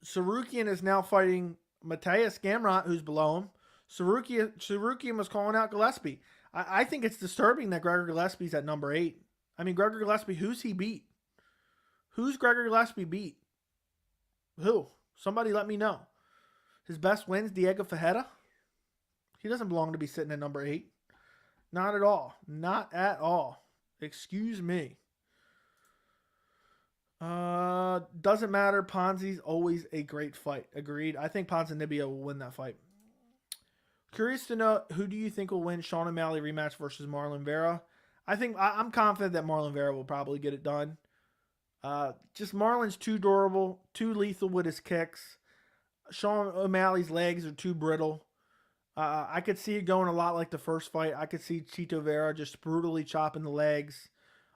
Sarukian is now fighting Matthias Gamrot, who's below him. Sarukian was calling out Gillespie. I think it's disturbing that Gregor Gillespie's at number 8. I mean, Gregor Gillespie, who's he beat? Who's Gregor Gillespie beat? Who? Somebody let me know. His best wins, Diego Ferreira? He doesn't belong to be sitting at number 8. Not at all. Not at all. Excuse me. Doesn't matter. Ponzi's always a great fight. Agreed. I think Ponzinibbio will win that fight. Curious to know, who do you think will win Sean O'Malley rematch versus Marlon Vera? I'm confident that Marlon Vera will probably get it done. Just Marlon's too durable, too lethal with his kicks. Sean O'Malley's legs are too brittle. I could see it going a lot like the first fight. I could see Chito Vera just brutally chopping the legs,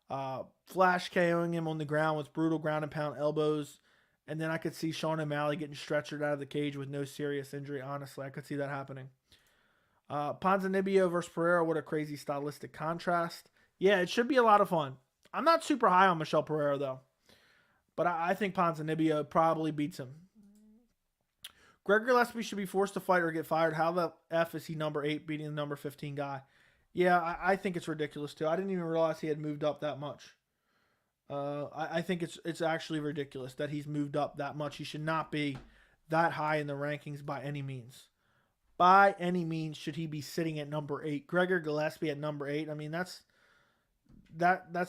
flash KOing him on the ground with brutal ground and pound elbows. And then I could see Sean O'Malley getting stretchered out of the cage with no serious injury. Honestly, I could see that happening. Ponzinibbio versus Pereira, what a crazy stylistic contrast. Yeah, it should be a lot of fun. I'm not super high on Michel Pereira, though. But I think Ponzinibbio probably beats him. Gregor Gillespie should be forced to fight or get fired. How the F is he number 8 beating the number 15 guy? Yeah, I think it's ridiculous, too. I didn't even realize he had moved up that much. I think it's actually ridiculous that he's moved up that much. He should not be that high in the rankings by any means. By any means should he be sitting at number 8. Gregor Gillespie at number 8. I mean, that's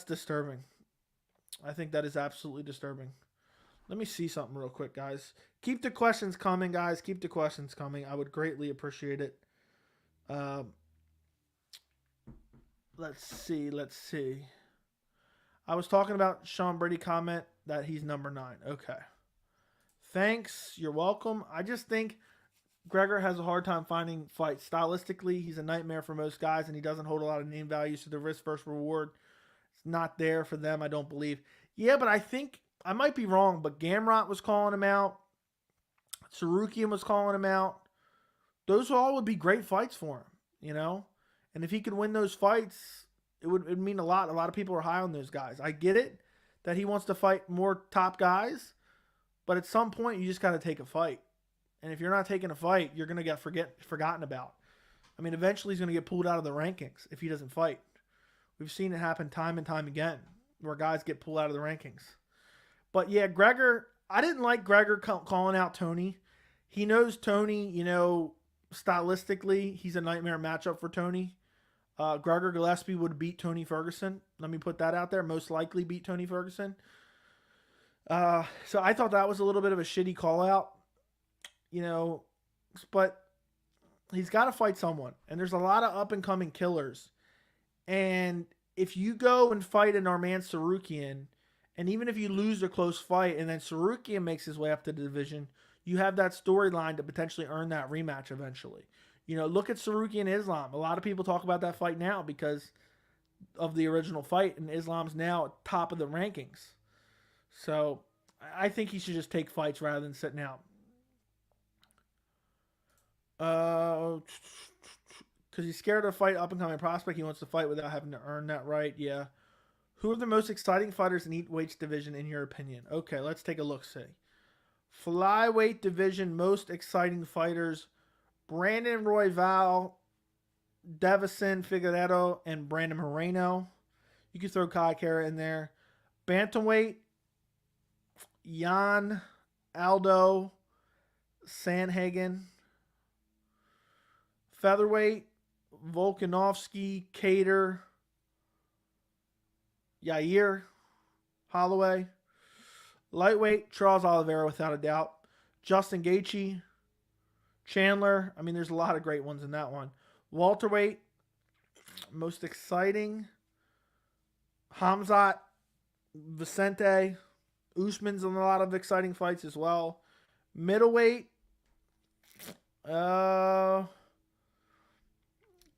disturbing. I think that is absolutely disturbing. Let me see something real quick, guys. Keep the questions coming, guys. Keep the questions coming. I would greatly appreciate it. Let's see. I was talking about Sean Brady comment that he's number 9. Okay. Thanks. You're welcome. I just think Gregor has a hard time finding fights. Stylistically, he's a nightmare for most guys, and he doesn't hold a lot of name value, so the risk versus reward is not there for them, I don't believe. Yeah, but I think, I might be wrong, but Gamrot was calling him out. Sarukian was calling him out. Those all would be great fights for him, you know? And if he could win those fights, it would mean a lot. A lot of people are high on those guys. I get it that he wants to fight more top guys, but at some point you just got to take a fight. And if you're not taking a fight, you're going to get forgotten about. I mean, eventually he's going to get pulled out of the rankings if he doesn't fight. We've seen it happen time and time again where guys get pulled out of the rankings. But yeah, Gregor, I didn't like Gregor calling out Tony. He knows Tony, you know, stylistically, he's a nightmare matchup for Tony. Gregor Gillespie would beat Tony Ferguson. Let me put that out there. Most likely beat Tony Ferguson. So I thought that was a little bit of a shitty call out. You know, but he's got to fight someone. And there's a lot of up-and-coming killers. And if you go and fight an Arman Sarukian, and even if you lose a close fight and then Sarukian makes his way up to the division, you have that storyline to potentially earn that rematch eventually. You know, look at Sarukian Islam. A lot of people talk about that fight now because of the original fight, and Islam's now at top of the rankings. So I think he should just take fights rather than sitting out. Because he's scared to fight up-and-coming prospect. He wants to fight without having to earn that right. Yeah. Who are the most exciting fighters in each weight division in your opinion? Okay, let's take a look-see. Flyweight division, most exciting fighters. Brandon Royval, Davison Figueiredo, and Brandon Moreno. You can throw Kai Kara in there. Bantamweight, Jan, Aldo, Sandhagen. Featherweight, Volkanovski, Cater, Yair, Holloway. Lightweight, Charles Oliveira without a doubt. Justin Gaethje, Chandler. I mean, there's a lot of great ones in that one. Welterweight, most exciting. Hamzat, Vicente. Usman's in a lot of exciting fights as well. Middleweight, Uh,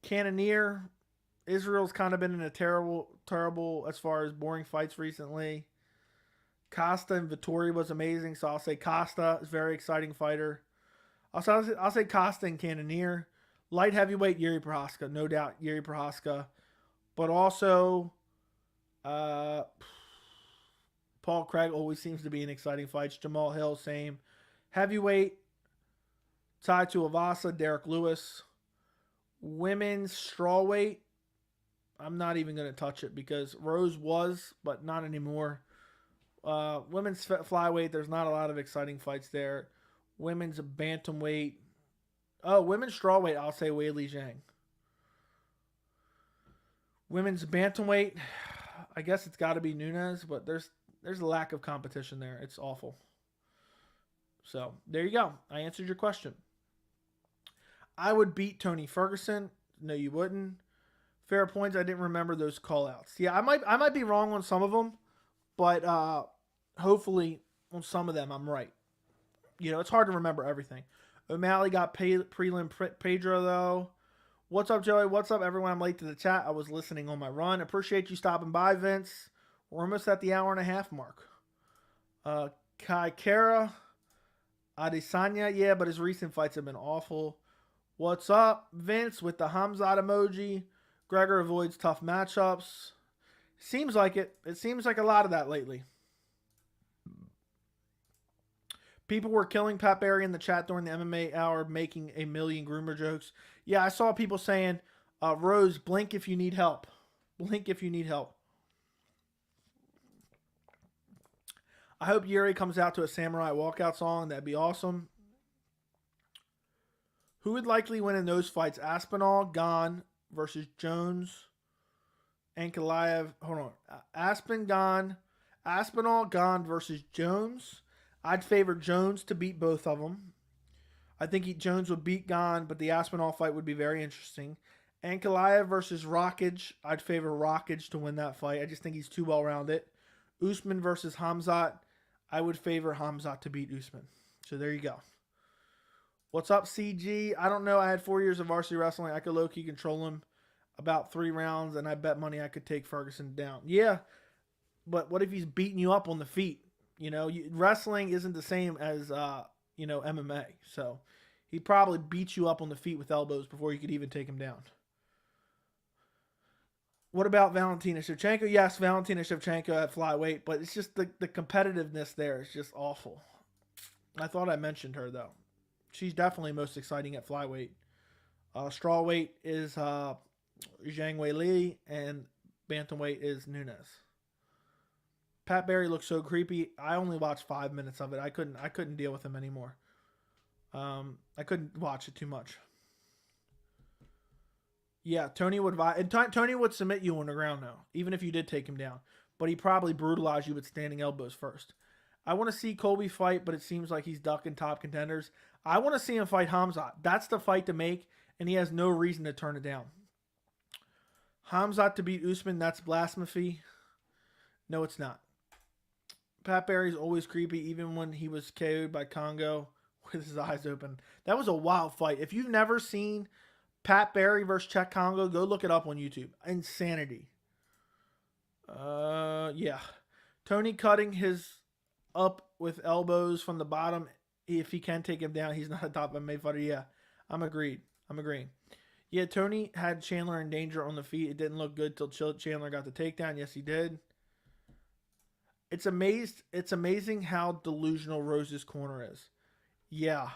Cannonier. Israel's kind of been in a terrible as far as boring fights recently. Costa and Vittori was amazing, so I'll say Costa is a very exciting fighter. I'll say Costa and Cannonier. Light heavyweight, Yuri Prohaska. No doubt, Yuri Prohaska. But also, Paul Craig always seems to be in exciting fights. Jamal Hill, same. Heavyweight, Tai Tuivasa, Derek Lewis. Women's strawweight, I'm not even going to touch it because Rose was, but not anymore. Women's flyweight, there's not a lot of exciting fights there. Women's bantamweight. Oh, women's strawweight, I'll say Weili Zhang. Women's bantamweight, I guess it's got to be Nunes, but there's a lack of competition there. It's awful. So, there you go. I answered your question. I would beat Tony Ferguson. No, you wouldn't. Fair points. I didn't remember those call-outs. Yeah, I might be wrong on some of them, but hopefully on some of them I'm right. You know, it's hard to remember everything. O'Malley got prelim Pedro, though. What's up, Joey? What's up, everyone? I'm late to the chat. I was listening on my run. Appreciate you stopping by, Vince. We're almost at the hour-and-a-half mark. Kai Kara. Adesanya, yeah, but his recent fights have been awful. What's up, Vince, with the Hamzat emoji? Gregor avoids tough matchups. Seems like it. It seems like a lot of that lately. People were killing Pat Barry in the chat during the MMA hour, making a million groomer jokes. Yeah, I saw people saying, Rose, blink if you need help. Blink if you need help. I hope Yuri comes out to a Samurai walkout song. That'd be awesome. Who would likely win in those fights? Aspinall, Gane versus Jones. Ankalaev. Hold on. Aspinall, Gane versus Jones. I'd favor Jones to beat both of them. I think Jones would beat Gane, but the Aspinall fight would be very interesting. Ankalaev versus Rockage. I'd favor Rockage to win that fight. I just think he's too well-rounded. Usman versus Hamzat. I would favor Hamzat to beat Usman. So there you go. What's up, CG? I don't know. I had 4 years of varsity wrestling. I could low-key control him about 3 rounds, and I bet money I could take Ferguson down. Yeah, but what if he's beating you up on the feet? You know, wrestling isn't the same as, MMA. So he'd probably beat you up on the feet with elbows before you could even take him down. What about Valentina Shevchenko? Yes, Valentina Shevchenko at flyweight, but it's just the competitiveness there is just awful. I thought I mentioned her, though. She's definitely most exciting at flyweight. Strawweight is Zhang Weili, and bantamweight is Nunes. Pat Barry looks so creepy. I only watched 5 minutes of it. I couldn't deal with him anymore. I couldn't watch it too much. Yeah, Tony would submit you on the ground now, even if you did take him down. But he probably brutalized you with standing elbows first. I want to see Colby fight, but it seems like he's ducking top contenders. I want to see him fight Hamzat. That's the fight to make, and he has no reason to turn it down. Hamzat to beat Usman, that's blasphemy. No, it's not. Pat Barry's always creepy, even when he was KO'd by Congo with his eyes open. That was a wild fight. If you've never seen Pat Barry versus Czech Congo, go look it up on YouTube. Insanity. Yeah. Tony cutting his up with elbows from the bottom. If he can take him down, he's not a top MMA fighter. Yeah, I'm agreeing. Yeah, Tony had Chandler in danger on the feet. It didn't look good till Chandler got the takedown. Yes, he did. It's amazing how delusional Rose's corner is. Yeah,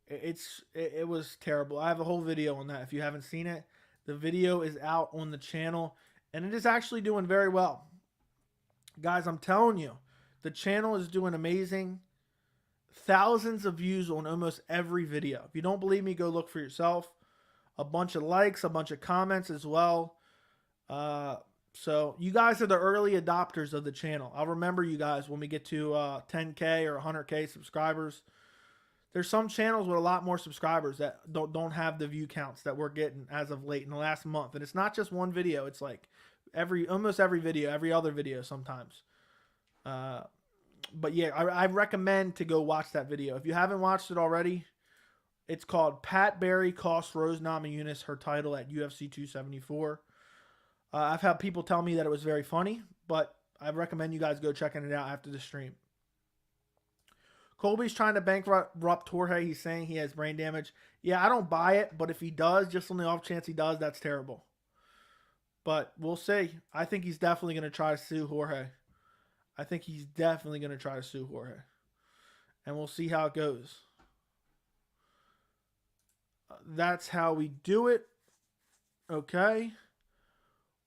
it was terrible. I have a whole video on that. If you haven't seen it, the video is out on the channel, and it is actually doing very well. Guys, I'm telling you, the channel is doing amazing. Thousands of views on almost every video. If you don't believe me, go look for yourself. A bunch of likes, a bunch of comments as well. So you guys are the early adopters of the channel. I'll remember you guys when we get to 10K or 100K subscribers. There's some channels with a lot more subscribers that don't have the view counts that we're getting as of late in the last month. And it's not just one video. It's like almost every video, every other video sometimes. But yeah, I recommend to go watch that video. If you haven't watched it already, It's called Pat Barry Cost Rose Namajunas her title at UFC 274. I've had people tell me that it was very funny, but I recommend you guys go checking it out after the stream. Colby's trying to bankrupt Jorge. He's saying he has brain damage. Yeah, I don't buy it, but if he does, just on the off chance he does, that's terrible. But we'll see. I think he's definitely going to try to sue Jorge. And we'll see how it goes. That's how we do it. Okay.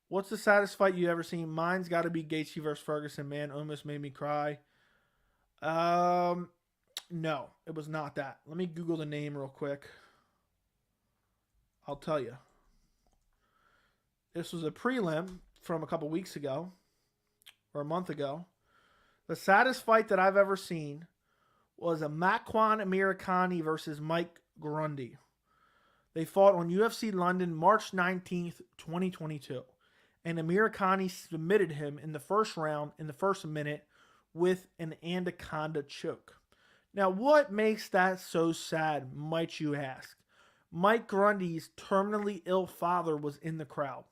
What's the saddest fight you ever seen? Mine's got to be Gaethje versus Ferguson, man. Almost made me cry. No, it was not that. Let me Google the name real quick. I'll tell you. This was a prelim from a couple weeks ago, or a month ago. The saddest fight that I've ever seen was a Maquan Amir Connie versus Mike Grundy. They fought on UFC London March 19th, 2022. And Amir Connie submitted him in the first round, in the first minute, with an anaconda choke. Now, what makes that so sad, might you ask? Mike Grundy's terminally ill father was in the crowd.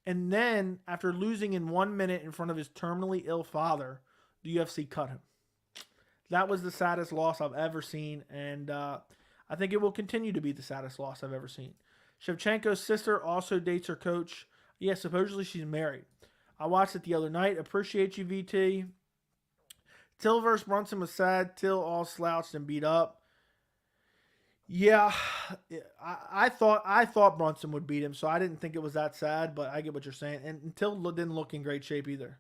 And then, after losing in 1 minute in front of his terminally ill father, the UFC cut him. That was the saddest loss I've ever seen, and I think it will continue to be the saddest loss I've ever seen. Shevchenko's sister also dates her coach. Yeah, supposedly she's married. I watched it the other night. Appreciate you, VT. Till versus Brunson was sad. Till all slouched and beat up. Yeah, I thought Brunson would beat him, so I didn't think it was that sad, but I get what you're saying. And Till didn't look in great shape either.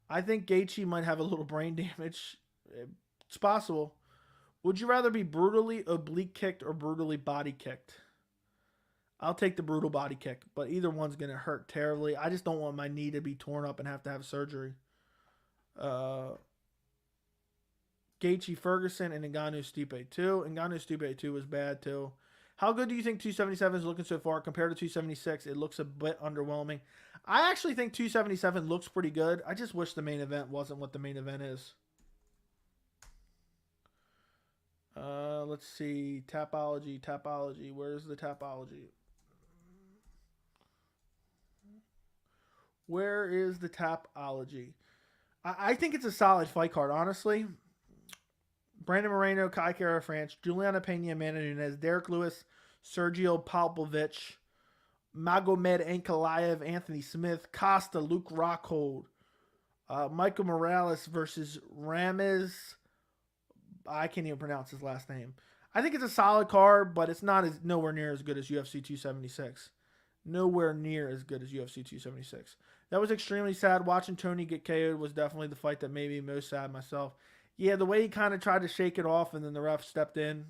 I think Gaethje might have a little brain damage. It's possible. Would you rather be brutally oblique kicked or brutally body kicked? I'll take the brutal body kick, but either one's going to hurt terribly. I just don't want my knee to be torn up and have to have surgery. Gaethje Ferguson and Ngannou Stipe 2. Ngannou Stipe 2 was bad too. How good do you think 277 is looking so far compared to 276? It looks a bit underwhelming. I actually think 277 looks pretty good. I just wish the main event wasn't what the main event is. Let's see. Tapology. Where's the Tapology? Where is the Tapology? I think it's a solid fight card, honestly. Brandon Moreno, Kai Kara France, Juliana Pena, Amanda Nunes, Derek Lewis, Sergio Pavlovich, Magomed Ankalaev, Anthony Smith, Costa, Luke Rockhold, Michael Morales versus Ramez. I can't even pronounce his last name. I think it's a solid card, but it's nowhere near as good as UFC 276. Nowhere near as good as UFC 276. That was extremely sad. Watching Tony get KO'd was definitely the fight that made me most sad myself. Yeah, the way he kind of tried to shake it off and then the ref stepped in.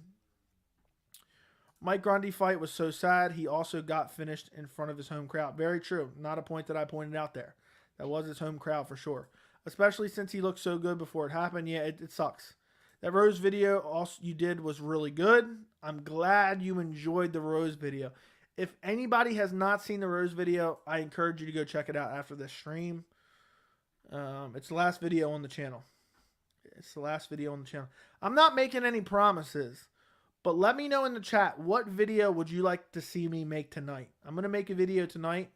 Mike Grundy fight was so sad. He also got finished in front of his home crowd. Very true. Not a point that I pointed out there. That was his home crowd for sure. Especially since he looked so good before it happened. Yeah, it sucks. That Rose video also you did was really good. I'm glad you enjoyed the Rose video. If anybody has not seen the Rose video, I encourage you to go check it out after this stream. It's the last video on the channel. I'm not making any promises, but let me know in the chat, what video would you like to see me make tonight? I'm going to make a video tonight.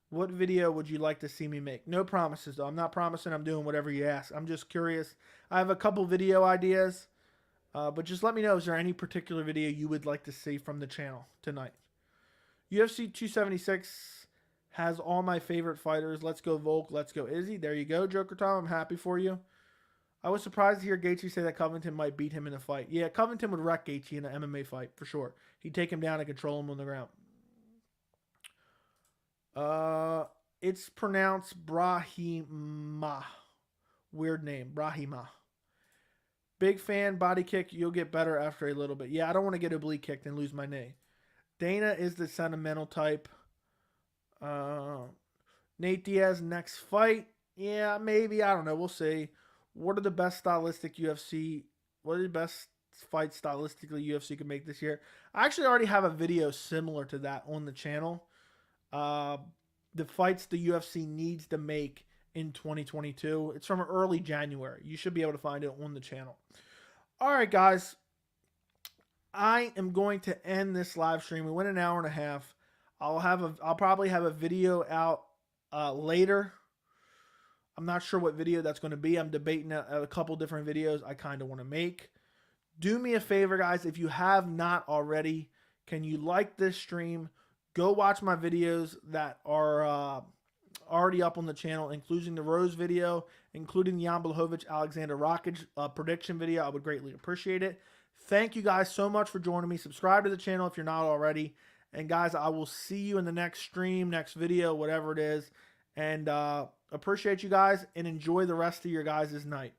What video would you like to see me make? No promises, though. I'm not promising I'm doing whatever you ask. I'm just curious. I have a couple video ideas, but just let me know, is there any particular video you would like to see from the channel tonight? UFC 276 has all my favorite fighters. Let's go Volk. Let's go Izzy. There you go, Joker Tom. I'm happy for you. I was surprised to hear Gaethje say that Covington might beat him in a fight. Yeah, Covington would wreck Gaethje in an MMA fight, for sure. He'd take him down and control him on the ground. It's pronounced Brahima. Weird name, Brahima. Big fan, body kick. You'll get better after a little bit. Yeah, I don't want to get oblique kicked and lose my knee. Dana is the sentimental type. Nate Diaz next fight. Yeah, maybe. I don't know. We'll see. What are the best fights stylistically UFC can make this year? I actually already have a video similar to that on the channel. The fights the UFC needs to make in 2022. It's from early January. You should be able to find it on the channel. All right, guys. I am going to end this live stream. We went an hour and a half. I'll probably have a video out later. I'm not sure what video that's going to be. I'm debating a couple different videos I kind of want to make. Do me a favor, guys. If you have not already, can you like this stream? Go watch my videos that are already up on the channel, including the Rose video, including the Jan Blachowicz-Alexander Rakic prediction video. I would greatly appreciate it. Thank you guys so much for joining me. Subscribe to the channel if you're not already. And guys, I will see you in the next stream, next video, whatever it is. And appreciate you guys, and enjoy the rest of your guys' night.